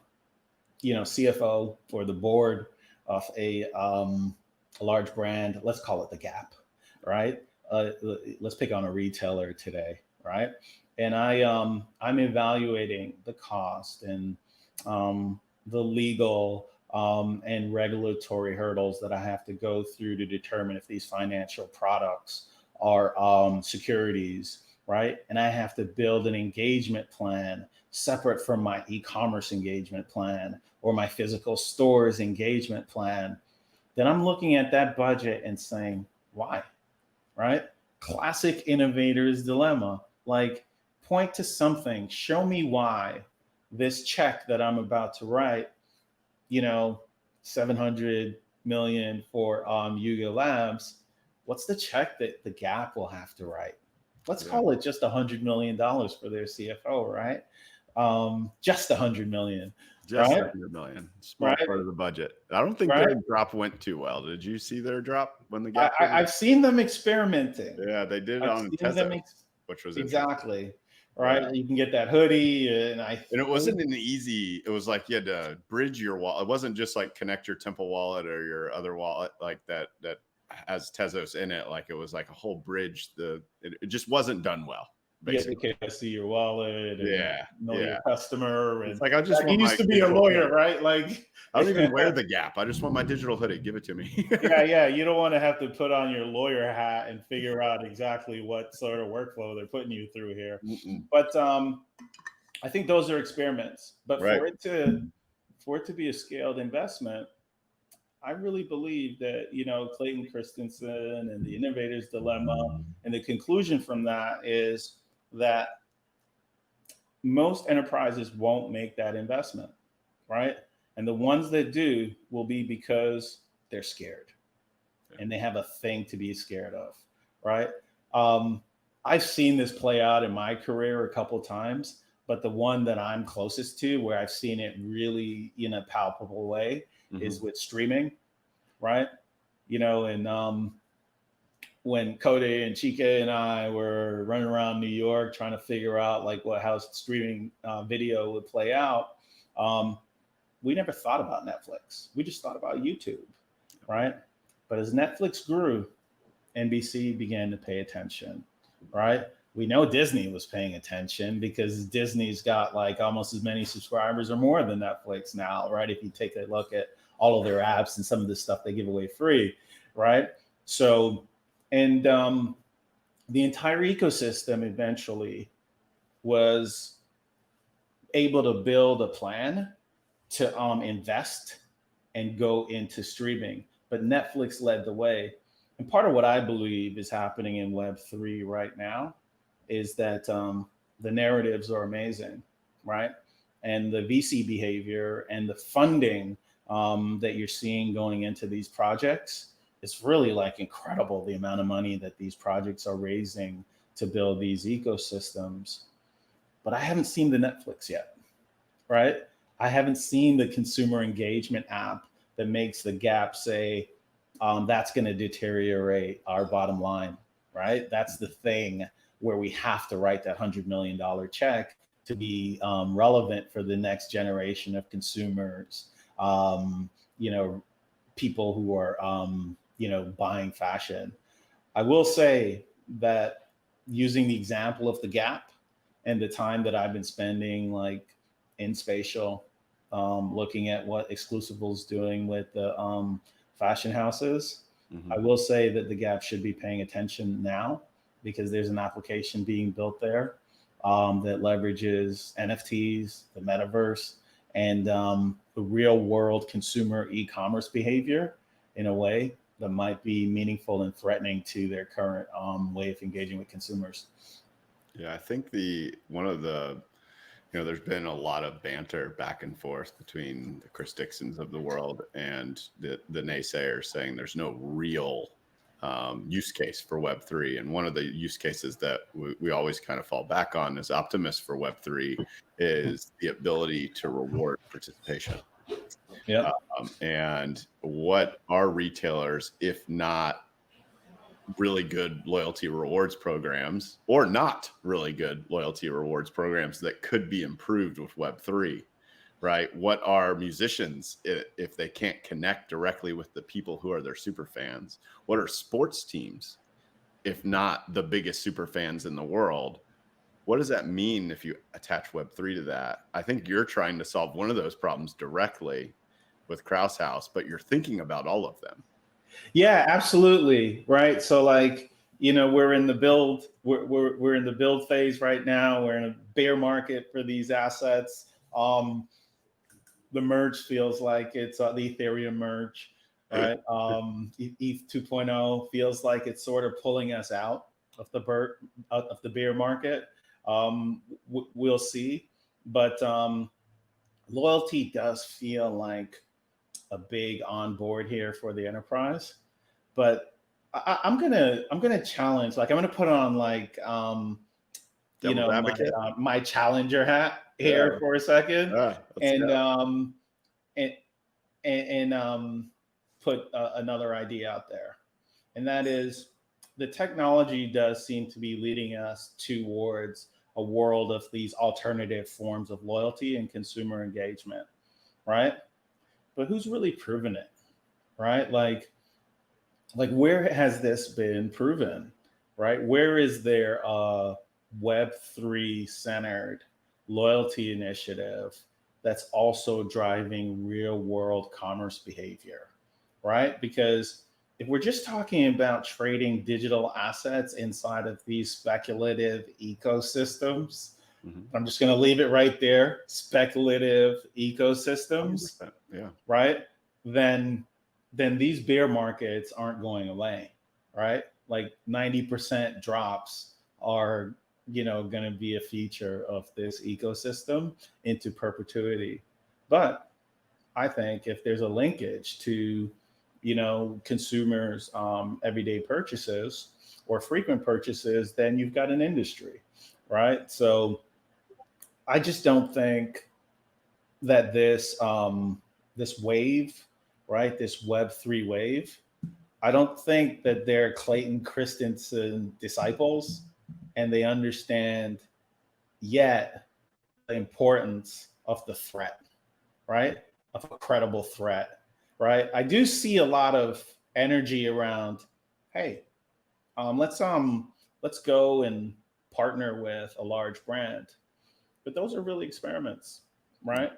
CFO or the board of a large brand, let's call it the Gap, right? Let's pick on a retailer today, right? And I'm evaluating the cost and the legal and regulatory hurdles that I have to go through to determine if these financial products are securities, right? And I have to build an engagement plan separate from my e-commerce engagement plan or my physical stores engagement plan. Then I'm looking at that budget and saying, why, right? Classic innovator's dilemma. Like, point to something, show me why this check that I'm about to write, 700 million for Yuga Labs, what's the check that the Gap will have to write? Let's call it just $100 million for their CFO, right? Just 100 million. Just right? 100 million. Small part of the budget. I don't think their drop went too well. Did you see their drop when the Gap? I've seen them experimenting. Yeah, they did it on Tezos, which was exactly right. Yeah. You can get that hoodie, and it wasn't an easy. It was like you had to bridge your wallet. It wasn't just like connect your Temple wallet or your other wallet like that has Tezos in it. Like it was like a whole bridge. It just wasn't done well. Basically. You have to see your wallet and know your customer. And it's like I just want used to be a lawyer, hoodie. Right? Like I don't even wear the Gap. I just want my digital hoodie. Give it to me. yeah. You don't want to have to put on your lawyer hat and figure out exactly what sort of workflow they're putting you through here. Mm-mm. But I think those are experiments. But for it to be a scaled investment, I really believe that, Clayton Christensen and the innovator's dilemma, and the conclusion from that is that most enterprises won't make that investment, right? And the ones that do will be because they're scared and they have a thing to be scared of, right? I've seen this play out in my career a couple of times, but the one that I'm closest to where I've seen it really in a palpable way is with streaming, right? And when Cody and Chika and I were running around New York trying to figure out how streaming video would play out, we never thought about Netflix. We just thought about YouTube, right? But as Netflix grew, NBC began to pay attention, right? We know Disney was paying attention because Disney's got almost as many subscribers or more than Netflix now, right? If you take a look at all of their apps and some of the stuff they give away free, right? So, and the entire ecosystem eventually was able to build a plan to invest and go into streaming. But Netflix led the way. And part of what I believe is happening in Web3 right now is that the narratives are amazing, right? And the VC behavior and the funding that you're seeing going into these projects, it's really incredible the amount of money that these projects are raising to build these ecosystems. But I haven't seen the Netflix yet, right? I haven't seen the consumer engagement app that makes the Gap say, that's going to deteriorate our bottom line, right? That's the thing where we have to write that $100 million check to be relevant for the next generation of consumers, people who are, buying fashion. I will say that using the example of the Gap and the time that I've been spending in Spatial, looking at what Exclusivle's doing with the fashion houses, I will say that the Gap should be paying attention now because there's an application being built there that leverages NFTs, the metaverse, and the real world consumer e-commerce behavior in a way that might be meaningful and threatening to their current way of engaging with consumers. Yeah, I think one of the, there's been a lot of banter back and forth between the Chris Dixons of the world and the naysayers saying there's no real use case for Web3. And one of the use cases that we always kind of fall back on as optimists for Web3 is the ability to reward participation. Yeah. And what are retailers, if not really good loyalty rewards programs, or not really good loyalty rewards programs that could be improved with Web3, right? What are musicians if they can't connect directly with the people who are their super fans? What are sports teams if not the biggest super fans in the world? What does that mean if you attach Web3 to that? I think you're trying to solve one of those problems directly with Krause House, but you're thinking about all of them. Yeah, absolutely. Right. So like, we're in the build, we're in the build phase right now. We're in a bear market for these assets. The merge feels like it's the Ethereum merge, right? ETH 2.0 feels like it's sort of pulling us out of the bear market. We'll see, but loyalty does feel like a big onboard here for the enterprise. But I'm gonna challenge. Like I'm gonna put on like my challenger hat here for a second, and put another idea out there, and that is the technology does seem to be leading us towards a world of these alternative forms of loyalty and consumer engagement, right? But who's really proven it, right? Like where has this been proven, right? Where is there a Web3 centered loyalty initiative that's also driving real world commerce behavior, right? Because if we're just talking about trading digital assets inside of these speculative ecosystems, I'm just going to leave it right there, speculative ecosystems, 100%, yeah, right? Then these bear markets aren't going away, right? Like 90% drops are, going to be a feature of this ecosystem into perpetuity. But I think if there's a linkage to, consumers' everyday purchases or frequent purchases, then you've got an industry, right? So I just don't think that this wave, right, this Web3 wave, I don't think that they're Clayton Christensen disciples and they understand yet the importance of the threat, right? Of a credible threat, right? I do see a lot of energy around, hey, let's go and partner with a large brand, but those are really experiments, right?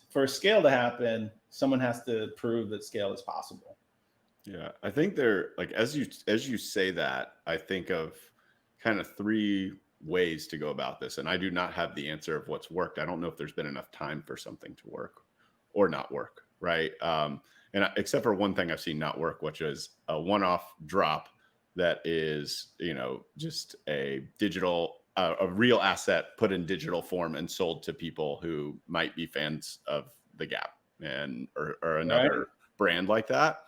For scale to happen, someone has to prove that scale is possible. Yeah, I think they're like, as you say that, I think of kind of three ways to go about this, and I do not have the answer of what's worked. I don't know if there's been enough time for something to work or not work, right? Except for one thing I've seen not work, which is a one-off drop that is, just a real asset put in digital form and sold to people who might be fans of the Gap or another brand like that.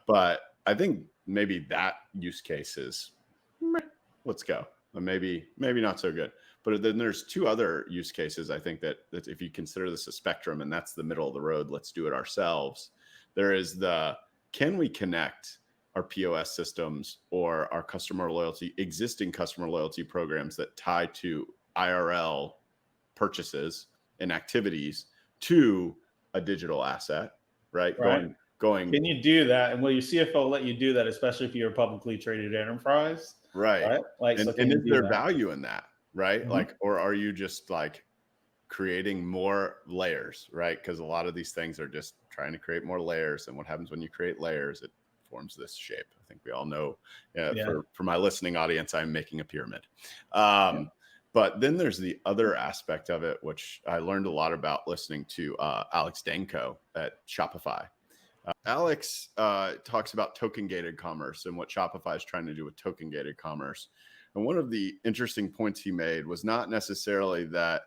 But I think maybe that use case is, let's go. Maybe not so good. But then there's two other use cases. I think that if you consider this a spectrum, and that's the middle of the road, let's do it ourselves. There is can we connect our POS systems or our existing customer loyalty programs that tie to IRL purchases and activities to a digital asset, right? Going. Can you do that? And will your CFO let you do that, especially if you're a publicly traded enterprise? Right. Like, and is there value in that, right? Like, or are you just like creating more layers, right? Because a lot of these things are just trying to create more layers. And what happens when you create layers? It forms this shape. I think we all know. For my listening audience, I'm making a pyramid. But then there's the other aspect of it, which I learned a lot about listening to Alex Danko at Shopify. Alex talks about token gated commerce and what Shopify is trying to do with token gated commerce. And one of the interesting points he made was not necessarily that,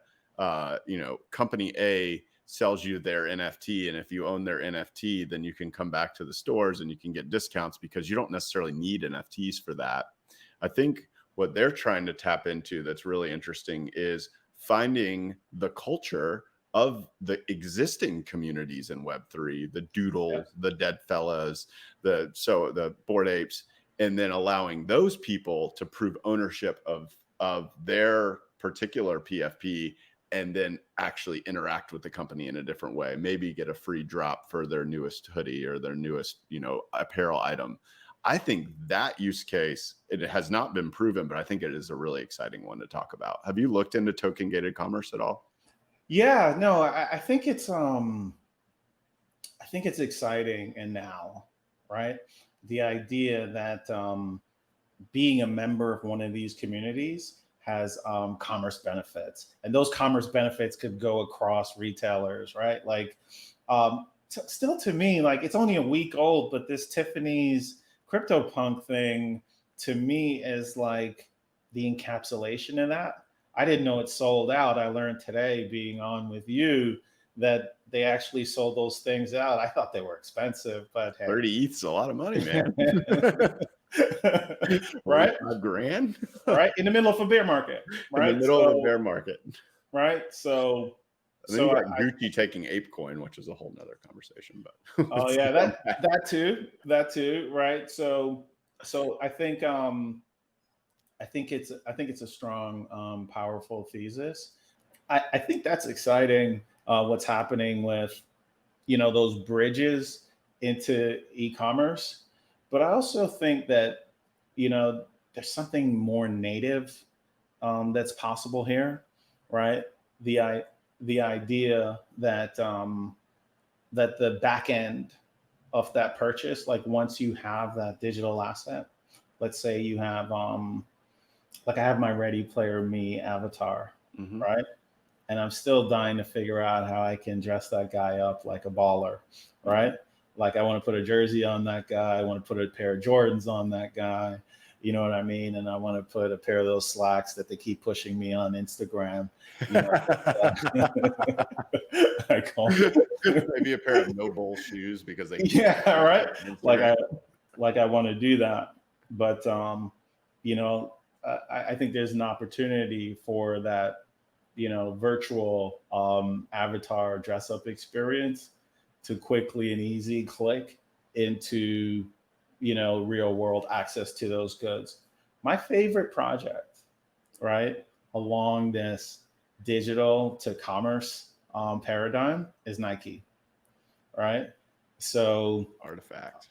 company A sells you their NFT. And if you own their NFT, then you can come back to the stores and you can get discounts because you don't necessarily need NFTs for that. I think what they're trying to tap into that's really interesting is finding the culture of the existing communities in Web3, the Doodles, the Dead Fellas, the Bored Apes, and then allowing those people to prove ownership of their particular PFP and then actually interact with the company in a different way. Maybe get a free drop for their newest hoodie or their newest, apparel item. I think that use case, it has not been proven, but I think it is a really exciting one to talk about. Have you looked into token gated commerce at all? Yeah, no, I think it's exciting. And now, right? The idea that being a member of one of these communities has commerce benefits, and those commerce benefits could go across retailers, right? Like, still to me, like, it's only a week old, but this Tiffany's CryptoPunk thing to me is like the encapsulation of that. I didn't know it sold out. I learned today being on with you that they actually sold those things out. I thought they were expensive, but hey. 30 ETH's a lot of money, man. Right? $45,000? Right? In the middle of a bear market. Right? In the middle of a bear market. Right? So then you got Gucci taking ApeCoin, which is a whole nother conversation. But oh yeah, that too, right? So I think it's a strong, powerful thesis. I think that's exciting. What's happening with those bridges into e-commerce, but I also think that there's something more native that's possible here, right? The idea that that the back end of that purchase, like once you have that digital asset, let's say you have like I have my Ready Player Me avatar, right? And I'm still dying to figure out how I can dress that guy up like a baller, right? Like I want to put a jersey on that guy. I want to put a pair of Jordans on that guy. You know what I mean? And I want to put a pair of those slacks that they keep pushing me on Instagram. I call maybe a pair of no bull shoes because they right. Like I want to do that, but I think there's an opportunity for that, virtual avatar dress up experience to quickly and easy click into, real world access to those goods. My favorite project, right, along this digital to commerce paradigm is Nike, right? So Artifact,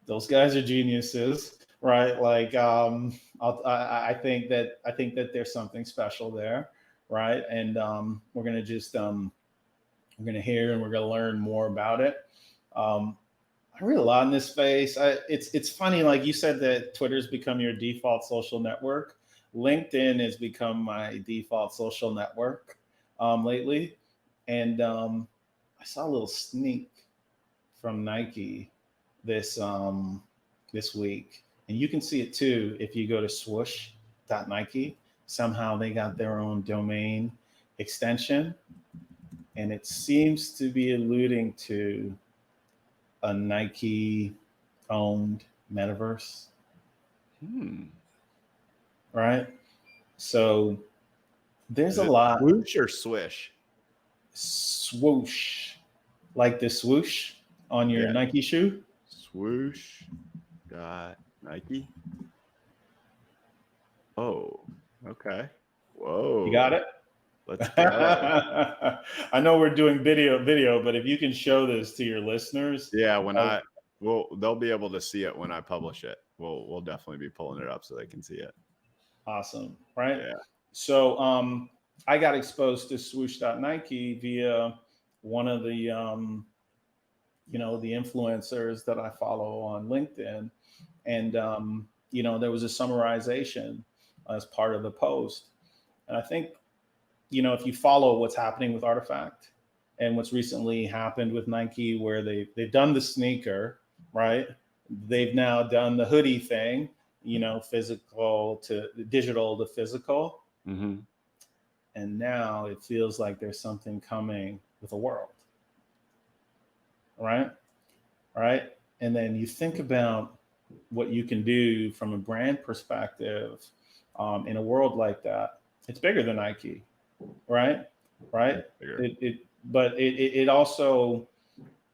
those guys are geniuses, right? Like I think that there's something special there, right? And we're gonna hear and we're gonna learn more about it. I read a lot in this space. It's funny, like you said that Twitter's become your default social network. LinkedIn has become my default social network lately, and I saw a little sneak from Nike this week, and you can see it too if you go to swoosh.nike. Somehow they got their own domain extension, and it seems to be alluding to a Nike owned metaverse. Right? So there's a lot. Swoosh or swish? Swoosh. Like the swoosh on your Nike shoe? Swoosh. Nike. Oh, okay. Whoa. You got it? Let's go. I know we're doing video, but if you can show this to your listeners. Yeah, they'll be able to see it when I publish it. We'll definitely be pulling it up so they can see it. Awesome. Right? Yeah. So I got exposed to swoosh.nike via one of the the influencers that I follow on LinkedIn. And there was a summarization as part of the post. And I think, if you follow what's happening with Artifact and what's recently happened with Nike, where they've done the sneaker, right? They've now done the hoodie thing, physical to digital to physical. Mm-hmm. And now it feels like there's something coming with a world, right? Right. And then you think about what you can do from a brand perspective in a world like that. It's bigger than Nike, right? Right. But it also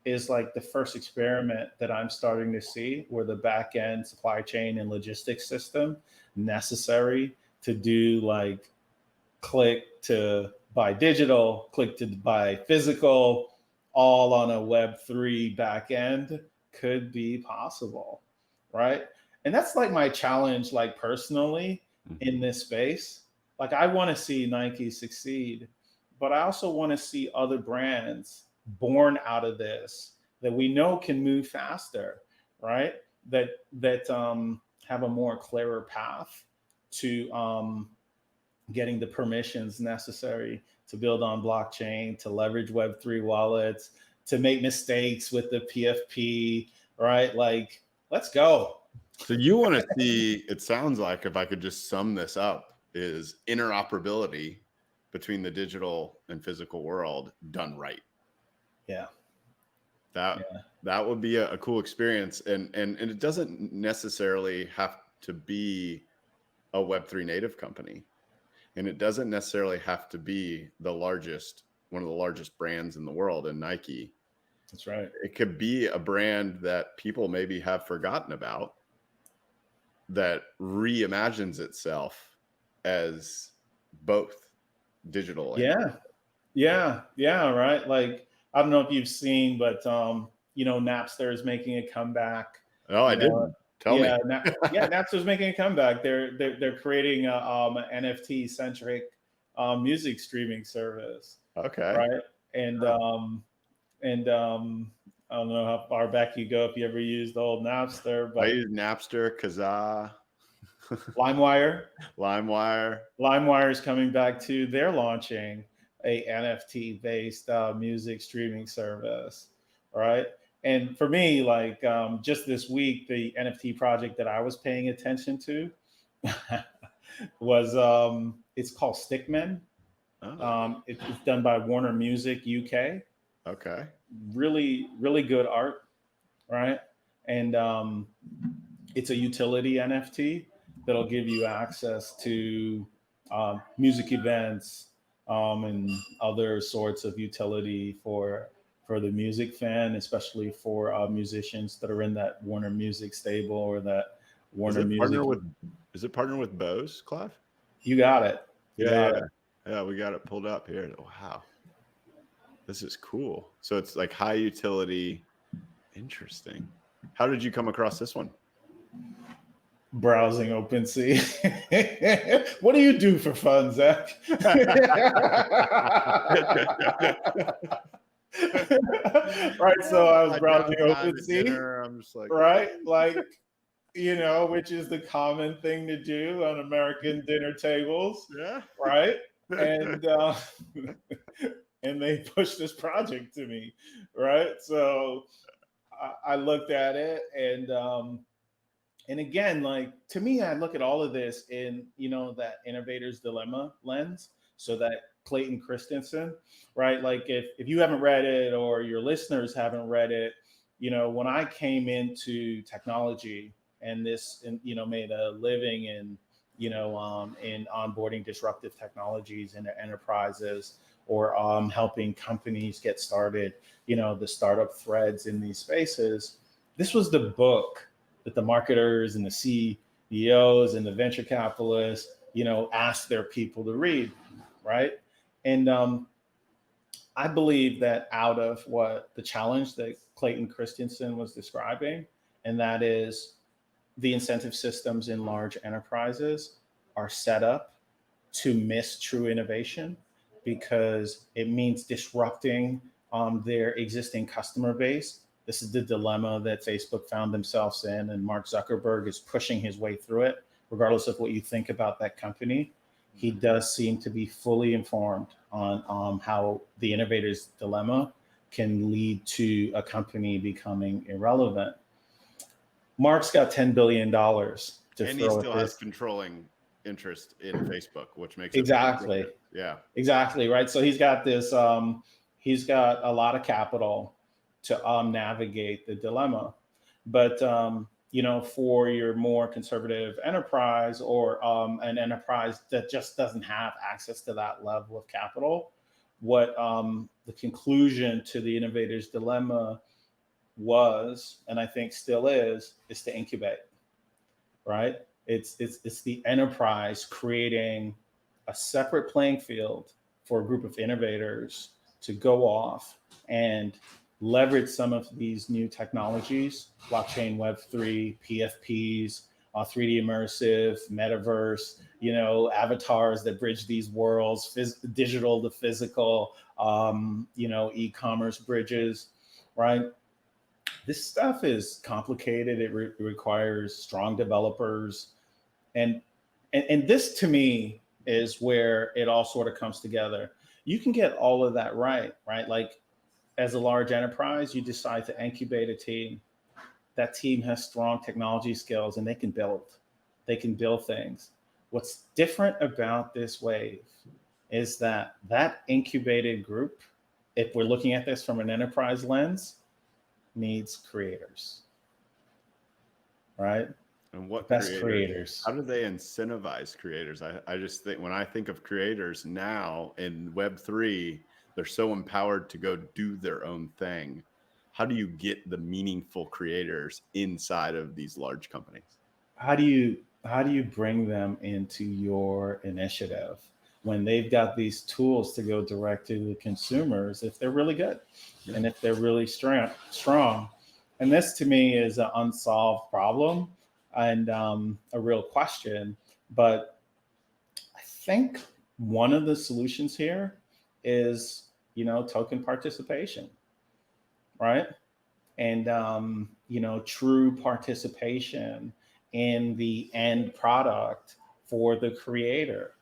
is like the first experiment that I'm starting to see where the back end supply chain and logistics system necessary to do like click to buy digital, click to buy physical, all on a Web3 back end could be possible, right? And that's like my challenge, like personally in this space. Like I want to see Nike succeed, but I also want to see other brands born out of this that we know can move faster, right? That have a more clearer path to getting the permissions necessary to build on blockchain, to leverage Web3 wallets, to make mistakes with the PFP, right? Like, let's go. So you want to see, it sounds like, if I could just sum this up, is interoperability between the digital and physical world done right. Yeah. That would be a cool experience. And it doesn't necessarily have to be a Web3 native company. And it doesn't necessarily have to be one of the largest brands in the world in Nike. That's right. It could be a brand that people maybe have forgotten about that reimagines itself as both digital and Yeah, right. Like, I don't know if you've seen, but Napster is making a comeback. Oh, I didn't. Tell me. Napster's making a comeback. They're creating an NFT centric music streaming service. Okay. Right. And I don't know how far back you go if you ever used the old Napster, but I use Napster, Kazaa, LimeWire. LimeWire is coming back too. They're launching a NFT based music streaming service. Right. And for me, like just this week, the NFT project that I was paying attention to was it's called Stickmen. It's done by Warner Music UK. Okay. Really, really good art, right? And it's a utility NFT that'll give you access to music events and other sorts of utility for the music fan, especially for musicians that are in that Warner Music stable or that Warner Music. Is it partnered with Bose, Clive? You got it. Yeah, we got it pulled up here. Wow. This is cool. So it's like high utility. Interesting. How did you come across this one? Browsing Opensea. What do you do for fun, Zach? Right, so I was browsing Opensea. I'm just like, right, like which is the common thing to do on American dinner tables. Yeah. Right, and and they pushed this project to me. Right, so I looked at it and again, like to me, I look at all of this in that innovator's dilemma lens. So that Clayton Christensen, right? Like if you haven't read it or your listeners haven't read it, when I came into technology and made a living in onboarding disruptive technologies into enterprises or helping companies get started, the startup threads in these spaces. This was the book that the marketers and the CEOs and the venture capitalists, asked their people to read, right? And I believe that out of what the challenge that Clayton Christensen was describing, and that is the incentive systems in large enterprises are set up to miss true innovation because it means disrupting their existing customer base. This is the dilemma that Facebook found themselves in, and Mark Zuckerberg is pushing his way through it, regardless of what you think about that company. he does seem to be fully informed on how the innovator's dilemma can lead to a company becoming irrelevant. Mark's got $10 billion to And he throw still at has this. controlling interest in Facebook, which makes it Exactly. yeah. Exactly, right? So he's got this, he's got a lot of capital to navigate the dilemma. But, for your more conservative enterprise or an enterprise that just doesn't have access to that level of capital, what the conclusion to the innovator's dilemma was, and I think still is to incubate, right? It's the enterprise creating a separate playing field for a group of innovators to go off and leverage some of these new technologies, blockchain, Web3, PFPs, 3D immersive, metaverse, avatars that bridge these worlds, digital to physical, e-commerce bridges, right? This stuff is complicated. It requires strong developers, and this to me is where it all sort of comes together. You can get all of that right? Like as a large enterprise, you decide to incubate a team. That team has strong technology skills and they can build things. What's different about this wave is that incubated group, if we're looking at this from an enterprise lens, needs creators, right? And what Best creators. How do they incentivize creators? I just think when I think of creators now in Web3, they're so empowered to go do their own thing. How do you get the meaningful creators inside of these large companies? How do you bring them into your initiative when they've got these tools to go direct to the consumers if they're really good and if they're really strong? And this to me is an unsolved problem and a real question. But I think one of the solutions here is, token participation, right? And, true participation in the end product for the creator.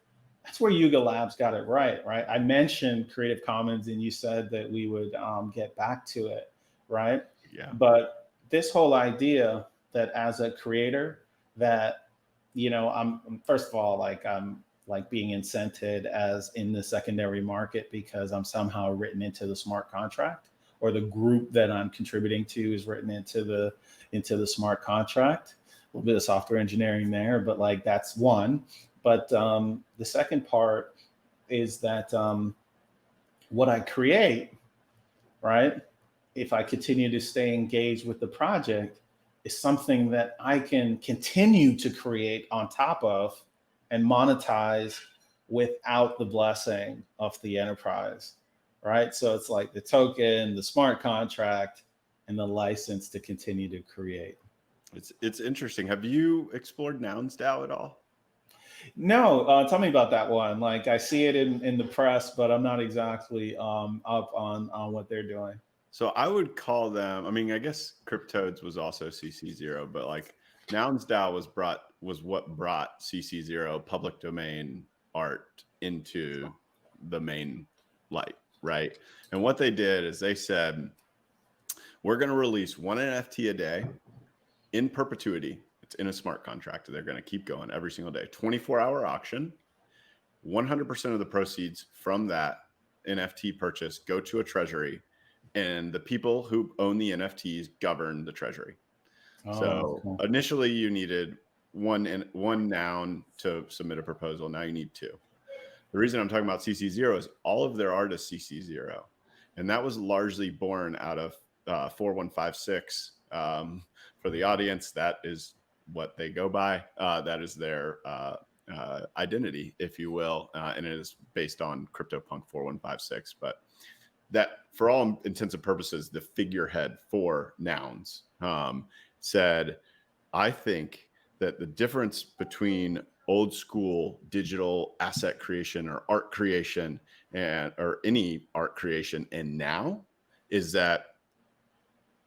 That's where Yuga Labs got it right? I mentioned Creative Commons and you said that we would get back to it, right? Yeah. But this whole idea that as a creator that, I'm first of all, I'm like being incented as in the secondary market because I'm somehow written into the smart contract, or the group that I'm contributing to is written into the smart contract. A little bit of software engineering there, but like that's one. But the second part is that what I create, right? If I continue to stay engaged with the project, is something that I can continue to create on top of and monetize without the blessing of the enterprise, right? So it's like the token, the smart contract, and the license to continue to create. It's interesting. Have you explored Nouns DAO at all? No, tell me about that one. Like I see it in the press, but I'm not exactly up on what they're doing. So I would call them, I guess Cryptodes was also CC0, but like Nouns DAO was what brought CC0 public domain art into the main light, right? And what they did is they said, we're going to release one NFT a day in perpetuity. It's in a smart contract. They're going to keep going every single day. 24-hour auction. 100% of the proceeds from that NFT purchase go to a treasury, and the people who own the NFTs govern the treasury. So cool. Initially you needed one noun to submit a proposal. Now you need two. The reason I'm talking about CC0 is all of their art is CC0. And that was largely born out of 4156. For the audience, that is what they go by. That is their identity, if you will. And it is based on CryptoPunk 4156. But that, for all intents and purposes, the figurehead for nouns said, I think that the difference between old school digital asset creation or art creation or any art creation and now is that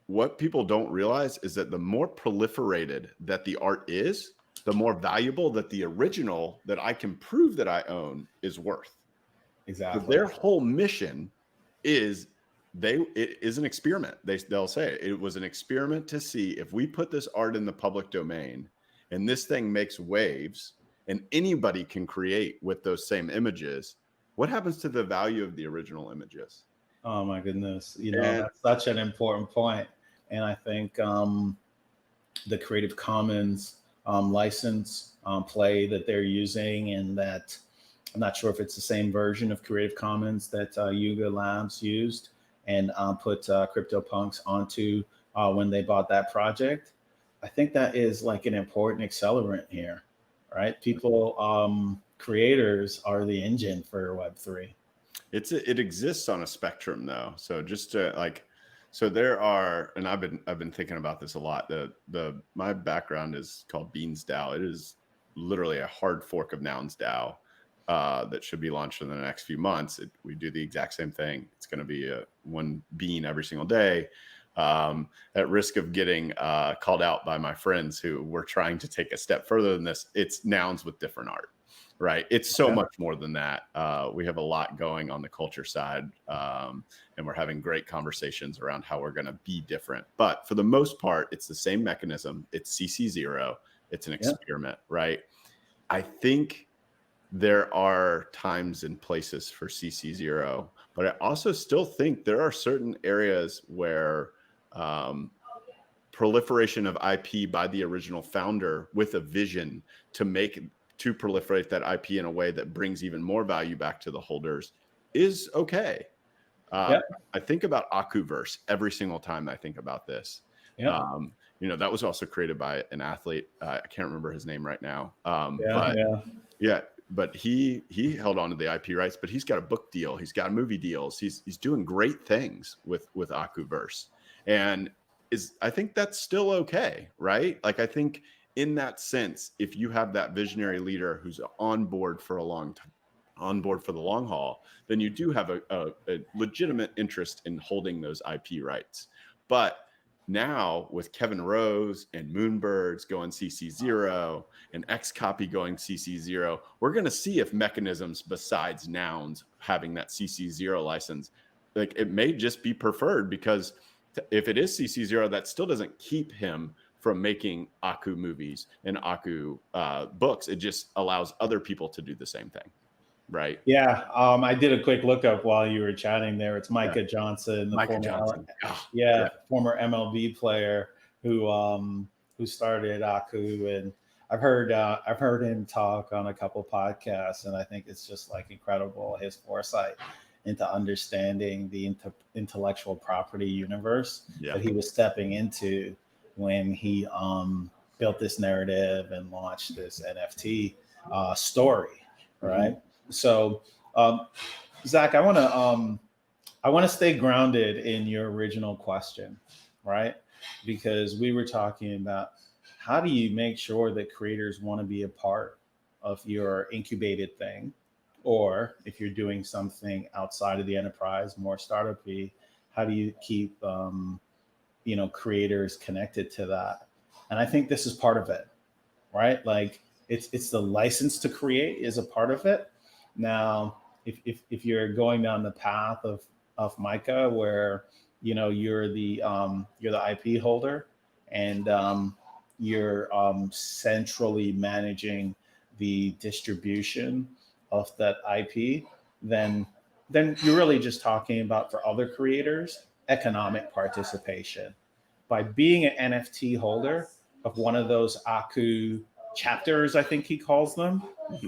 what people don't realize is that the more proliferated that the art is, the more valuable that the original that I can prove that I own is worth. Exactly. So their whole mission is it is an experiment. They'll say it was an experiment to see if we put this art in the public domain and this thing makes waves and anybody can create with those same images, what happens to the value of the original images? Oh my goodness. That's such an important point. And I think the Creative Commons license play that they're using, and that I'm not sure if it's the same version of Creative Commons that Yuga Labs used and put CryptoPunks onto when they bought that project. I think that is like an important accelerant here, right? People, creators are the engine for Web3. It exists on a spectrum though. So just to so there are, and I've been thinking about this a lot. My background is called Beans DAO. It is literally a hard fork of Nouns DAO that should be launched in the next few months. We do the exact same thing. It's going to be one bean every single day. At risk of getting called out by my friends who were trying to take a step further than this, it's nouns with different art. Right. It's so much more than that. We have a lot going on the culture side, and we're having great conversations around how we're going to be different. But for the most part, it's the same mechanism. It's CC0. It's an experiment, right? I think there are times and places for CC0, but I also still think there are certain areas where proliferation of IP by the original founder with a vision to proliferate that IP in a way that brings even more value back to the holders is okay. I think about Akuverse every single time I think about this. That was also created by an athlete. I can't remember his name right now. But he held on to the IP rights, but he's got a book deal. He's got movie deals. He's doing great things with Akuverse. And I think that's still okay, right? Like, I think in that sense, if you have that visionary leader who's on board for the long haul, then you do have a legitimate interest in holding those IP rights. But now with Kevin Rose and Moonbirds going CC0 and Xcopy going CC0, we're going to see if mechanisms besides nouns having that CC0 license, like, it may just be preferred, because if it is CC0, that still doesn't keep him from making Aku movies and Aku books. It just allows other people to do the same thing, right? Yeah, I did a quick lookup while you were chatting there. It's Micah Johnson, former MLB player who started Aku, and I've heard him talk on a couple podcasts, and I think it's just like incredible, his foresight into understanding the intellectual property universe that he was stepping into when he built this narrative and launched this NFT story, right? So, Zach, I want to stay grounded in your original question, right? Because we were talking about how do you make sure that creators want to be a part of your incubated thing, or if you're doing something outside of the enterprise, more startup-y, how do you keep creators connected to that? And I think this is part of it, right? Like, it's the license to create is a part of it. Now, if you're going down the path of Micah, where you're the IP holder and you're centrally managing the distribution of that IP, then you're really just talking about, for other creators, economic participation. By being an NFT holder of one of those Aku chapters, I think he calls them,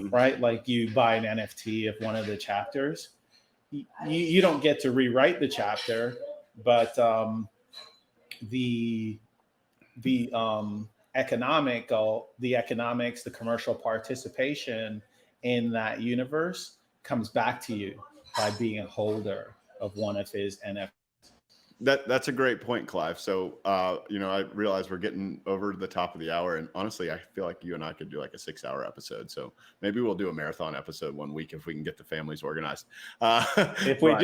right? Like, you buy an NFT of one of the chapters. You don't get to rewrite the chapter, but the economics, the commercial participation in that universe comes back to you by being a holder of one of his NFTs. That's a great point, Clive. So, I realize we're getting over the top of the hour, and honestly, I feel like you and I could do like a 6-hour episode. So maybe we'll do a marathon episode one week if we can get the families organized. If we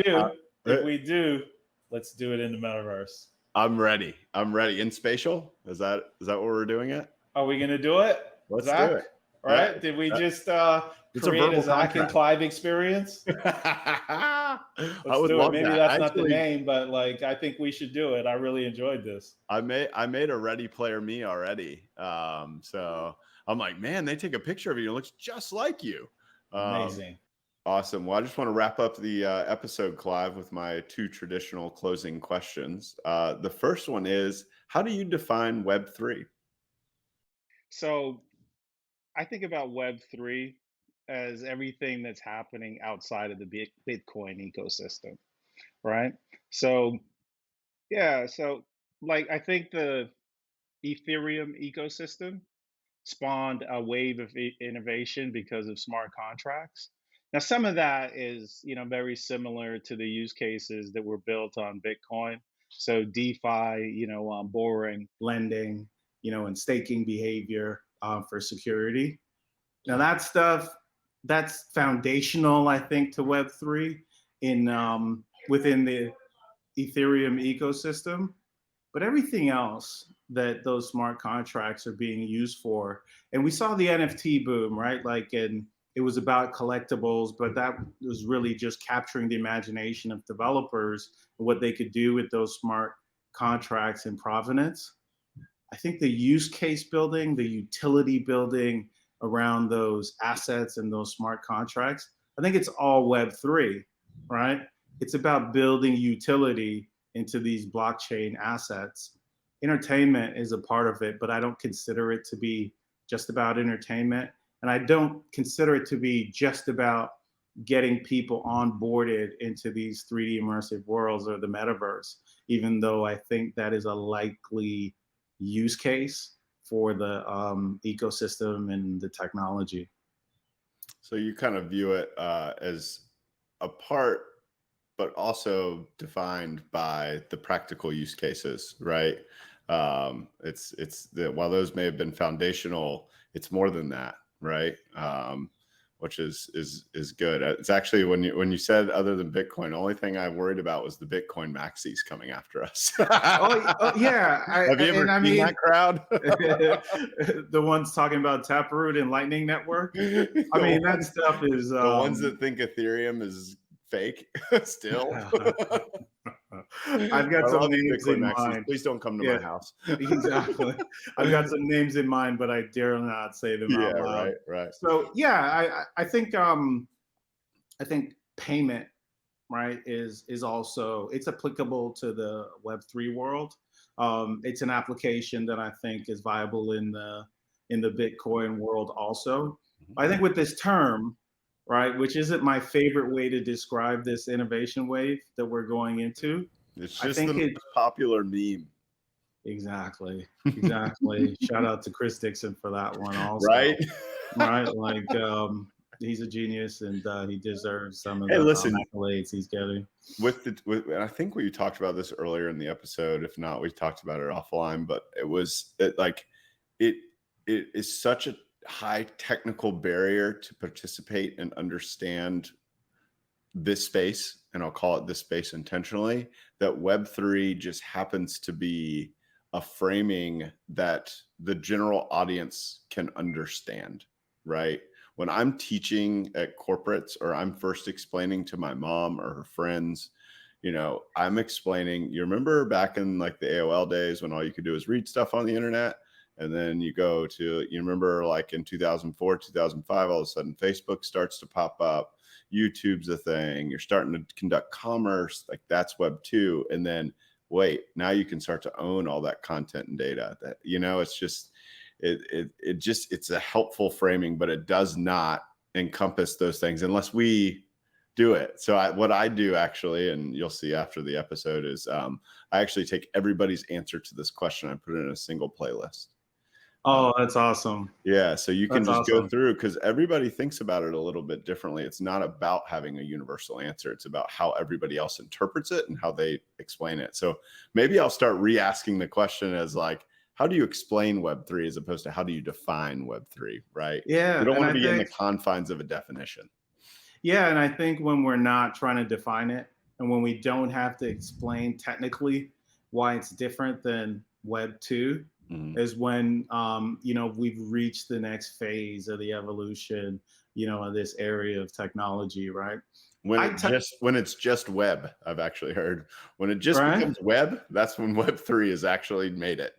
do, let's do it in the metaverse. I'm ready. In spatial? Is that what we're doing it? Are we going to do it? Let's do Zach? it. All right. Did we just It's a create a verbal Zach and contract. Clive experience? I Let's would do it. love Maybe that. that's not the Actually, name, but like I think we should do it. I really enjoyed this. I made a Ready Player Me already. So I'm like, man, they take a picture of you. It looks just like you. Amazing. Awesome. Well, I just want to wrap up the episode, Clive, with my 2 traditional closing questions. The first one is, how do you define Web3? So I think about Web3 as everything that's happening outside of the Bitcoin ecosystem, right? So, yeah, so like I think the Ethereum ecosystem spawned a wave of innovation because of smart contracts. Now, some of that is, very similar to the use cases that were built on Bitcoin. So DeFi, borrowing, lending, and staking behavior for security. Now that stuff, that's foundational, I think, to Web3 in within the Ethereum ecosystem. But everything else that those smart contracts are being used for, and we saw the NFT boom, right? Like, and it was about collectibles, but that was really just capturing the imagination of developers and what they could do with those smart contracts and provenance. I think the use case building, the utility building around those assets and those smart contracts, I think it's all Web3, right? It's about building utility into these blockchain assets. Entertainment is a part of it, but I don't consider it to be just about entertainment. And I don't consider it to be just about getting people onboarded into these 3D immersive worlds or the metaverse, even though I think that is a likely use case for the ecosystem and the technology. So you kind of view it as a part, but also defined by the practical use cases, right? While those may have been foundational, it's more than that, right? Which is good. It's actually when you said other than Bitcoin, the only thing I worried about was the Bitcoin maxis coming after us. Oh yeah, Have you ever seen that crowd? The ones talking about Taproot and Lightning Network. I mean, that stuff is the ones that think Ethereum is fake still. I've got some names in mind. Please don't come to my house. Exactly. I've got some names in mind, but I dare not say them out loud. Right. So yeah, I think payment, right, is also, it's applicable to the Web3 world. It's an application that I think is viable in the Bitcoin world also. I think with this term, right, which isn't my favorite way to describe this innovation wave that we're going into. It's just the most popular meme. Exactly. Shout out to Chris Dixon for that one also. Right? Like he's a genius and he deserves some of the accolades he's getting. I think we talked about this earlier in the episode. If not, we talked about it offline, but it is such a high technical barrier to participate and understand this space, and I'll call it this space intentionally, that Web3 just happens to be a framing that the general audience can understand, right? When I'm teaching at corporates or I'm first explaining to my mom or her friends, I'm explaining, you remember back in like the AOL days when all you could do is read stuff on the internet? And then you remember like in 2004, 2005, all of a sudden Facebook starts to pop up. YouTube's a thing. You're starting to conduct commerce. Like that's Web 2. And then wait, now you can start to own all that content and data. That, it's just, it's a helpful framing, but it does not encompass those things unless we do it. So what I do actually, and you'll see after the episode, is I actually take everybody's answer to this question and put it in a single playlist. Oh, that's awesome. Yeah. So you can just go through, because everybody thinks about it a little bit differently. It's not about having a universal answer. It's about how everybody else interprets it and how they explain it. So maybe I'll start re-asking the question as like, how do you explain Web3 as opposed to how do you define Web3, right? Yeah. You don't want to be in the confines of a definition. Yeah. And I think when we're not trying to define it and when we don't have to explain technically why it's different than Web 2, Mhm. is when we've reached the next phase of the evolution, of this area of technology, right? When it's just web, I've actually heard. When it just Right, becomes web, that's when Web3 has actually made it.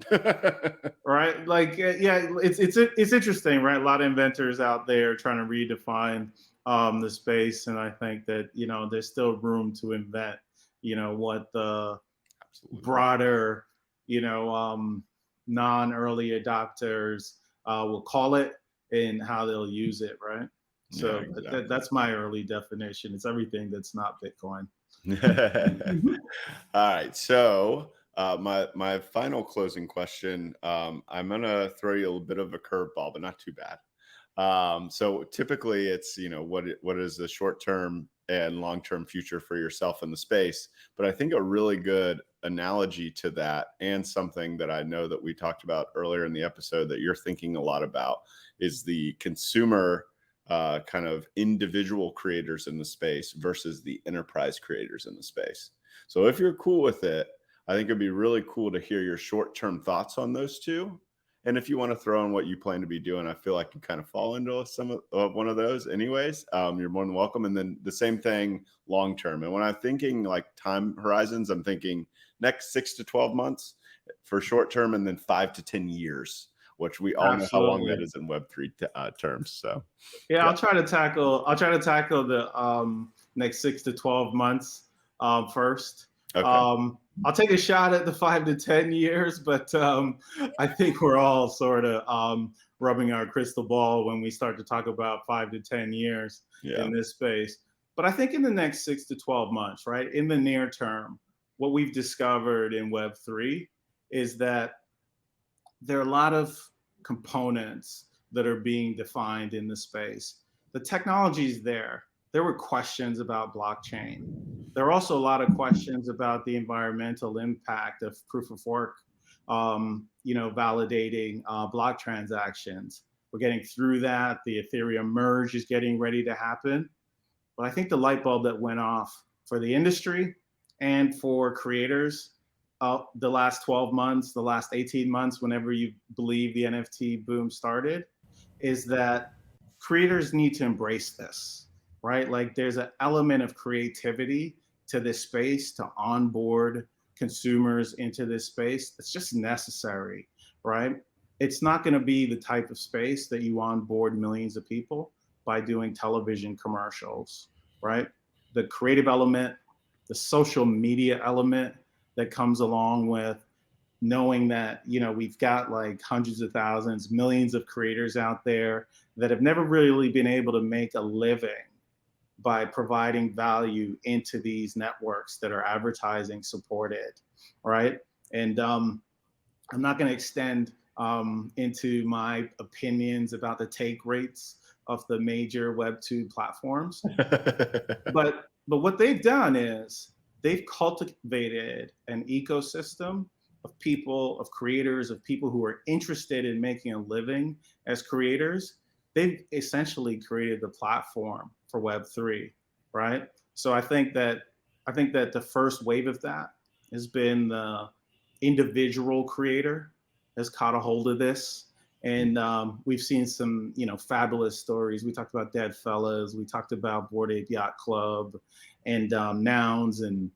right. Like, yeah, it's interesting, right? A lot of inventors out there trying to redefine the space, and I think that there's still room to invent, what the Absolutely. broader, non-early adopters will call it and how they'll use it, right? Yeah, So exactly. that's my early definition. It's everything that's not Bitcoin. All right. So my final closing question. I'm gonna throw you a little bit of a curveball, but not too bad. So typically, it's what is the short term and long term future for yourself in the space. But I think a really good analogy to that, and something that I know that we talked about earlier in the episode that you're thinking a lot about, is the consumer kind of individual creators in the space versus the enterprise creators in the space. So if you're cool with it, I think it'd be really cool to hear your short-term thoughts on those two. And if you want to throw in what you plan to be doing, I feel like you kind of fall into some of one of those anyways. You're more than welcome. And then the same thing long term. And when I'm thinking like time horizons, I'm thinking next 6 to 12 months for short term, and then 5 to 10 years, which we all know how long that Absolutely. is in Web3 terms. So Yeah, yeah. I'll try to tackle the next 6 to 12 months first. Okay. I'll take a shot at the 5 to 10 years, but I think we're all sort of rubbing our crystal ball when we start to talk about 5 to 10 years Yeah. in this space. But I think in the next 6 to 12 months, right, in the near term, what we've discovered in Web3 is that there are a lot of components that are being defined in the space. The technology is there. There were questions about blockchain. There are also a lot of questions about the environmental impact of proof of work, validating block transactions. We're getting through that. The Ethereum merge is getting ready to happen. But I think the light bulb that went off for the industry and for creators the last 12 months, the last 18 months, whenever you believe the NFT boom started, is that creators need to embrace this, right? Like there's an element of creativity to this space to onboard consumers into this space. It's just necessary, right? It's not going to be the type of space that you onboard millions of people by doing television commercials, right? The creative element, the social media element that comes along with knowing that we've got like hundreds of thousands, millions of creators out there that have never really been able to make a living by providing value into these networks that are advertising supported, right? And I'm not going to extend into my opinions about the take rates of the major Web2 platforms, but what they've done is they've cultivated an ecosystem of people, of creators, of people who are interested in making a living as creators. They've essentially created the platform for Web3, right? So I think that the first wave of that has been the individual creator has caught a hold of this. And we've seen some, fabulous stories. We talked about Dead Fellas. We talked about Bored Ape Yacht Club, and Nouns, and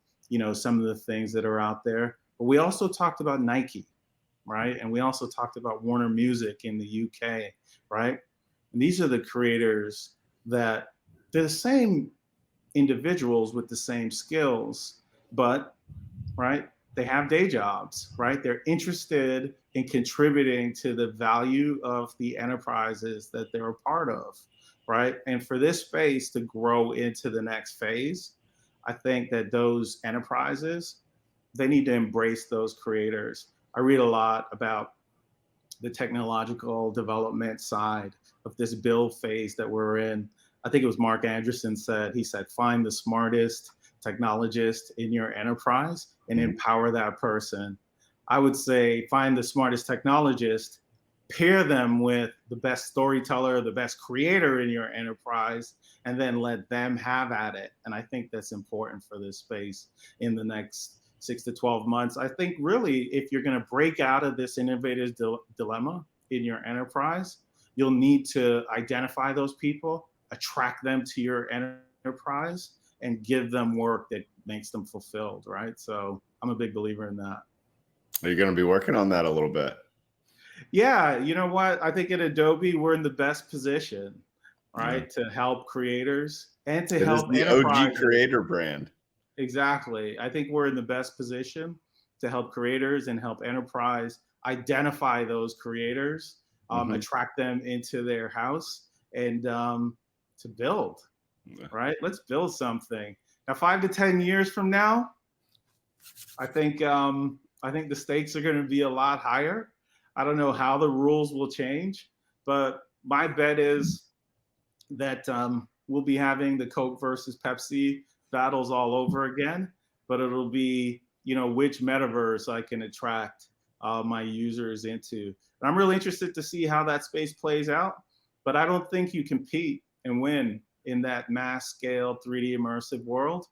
some of the things that are out there. But we also talked about Nike, right? And we also talked about Warner Music in the UK, right? And these are the creators that they're the same individuals with the same skills, but right, they have day jobs, right? They're interested in contributing to the value of the enterprises that they're a part of, right? And for this space to grow into the next phase, I think that those enterprises, they need to embrace those creators. I read a lot about the technological development side of this build phase that we're in. I think it was Mark Anderson said, he said, find the smartest technologist in your enterprise and empower that person. I would say find the smartest technologist, pair them with the best storyteller, the best creator in your enterprise, and then let them have at it. And I think that's important for this space in the next 6 to 12 months. I think really, if you're going to break out of this innovative dilemma in your enterprise, you'll need to identify those people, attract them to your enterprise, and give them work that makes them fulfilled, right? So I'm a big believer in that. Are you going to be working on that a little bit? Yeah, you know what? I think at Adobe, we're in the best position, right, to help creators and to help the enterprises. OG creator brand. Exactly. I think we're in the best position to help creators and help enterprise identify those creators, attract them into their house, and to build, right? Let's build something. Now, 5 to 10 years from now, I think the stakes are going to be a lot higher. I don't know how the rules will change, but my bet is that we'll be having the Coke versus Pepsi battles all over again, but it'll be, which metaverse I can attract my users into. And I'm really interested to see how that space plays out, but I don't think you compete and win in that mass scale 3D immersive world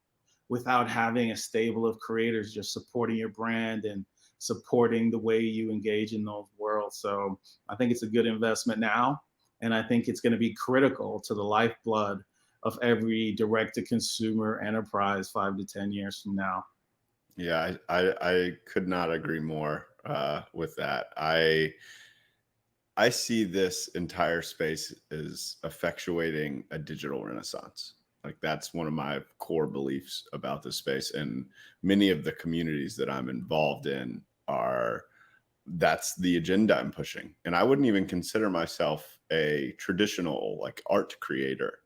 without having a stable of creators just supporting your brand and supporting the way you engage in those worlds. So I think it's a good investment now, and I think it's going to be critical to the lifeblood of every direct-to-consumer enterprise 5 to 10 years from now. Yeah, I could not agree more with that. I see this entire space as effectuating a digital renaissance. Like, that's one of my core beliefs about this space, and many of the communities that I'm involved in that's the agenda I'm pushing. And I wouldn't even consider myself a traditional art creator,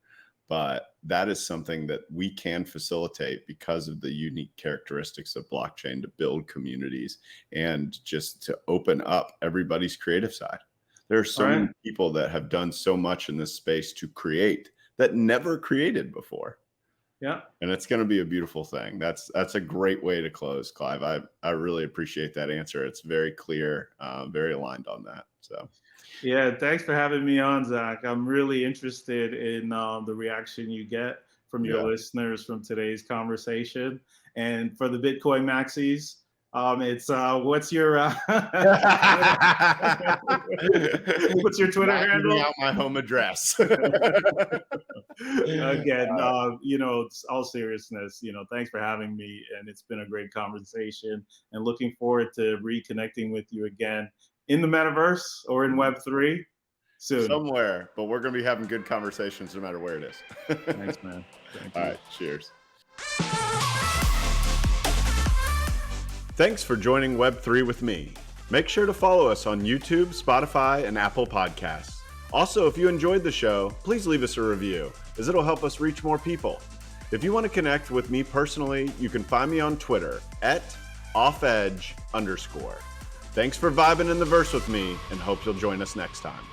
but that is something that we can facilitate because of the unique characteristics of blockchain to build communities and just to open up everybody's creative side. There are so many people that have done so much in this space to create that never created before. Yeah. And it's going to be a beautiful thing. That's a great way to close, Clive. I really appreciate that answer. It's very clear, very aligned on that. So, yeah, thanks for having me on, Zach. I'm really interested in the reaction you get from your listeners from today's conversation. And for the Bitcoin Maxis, it's what's your what's your Twitter handle? Out my home address. Again, all seriousness, thanks for having me, and it's been a great conversation, and looking forward to reconnecting with you again in the metaverse or in Web3 soon. Somewhere, but we're going to be having good conversations no matter where it is. Thanks, man. Thank you. All right, cheers. Thanks for joining Web3 with me. Make sure to follow us on YouTube, Spotify, and Apple Podcasts. Also, if you enjoyed the show, please leave us a review, as it'll help us reach more people. If you want to connect with me personally, you can find me on Twitter @offedge_. Thanks for vibing in the verse with me, and hope you'll join us next time.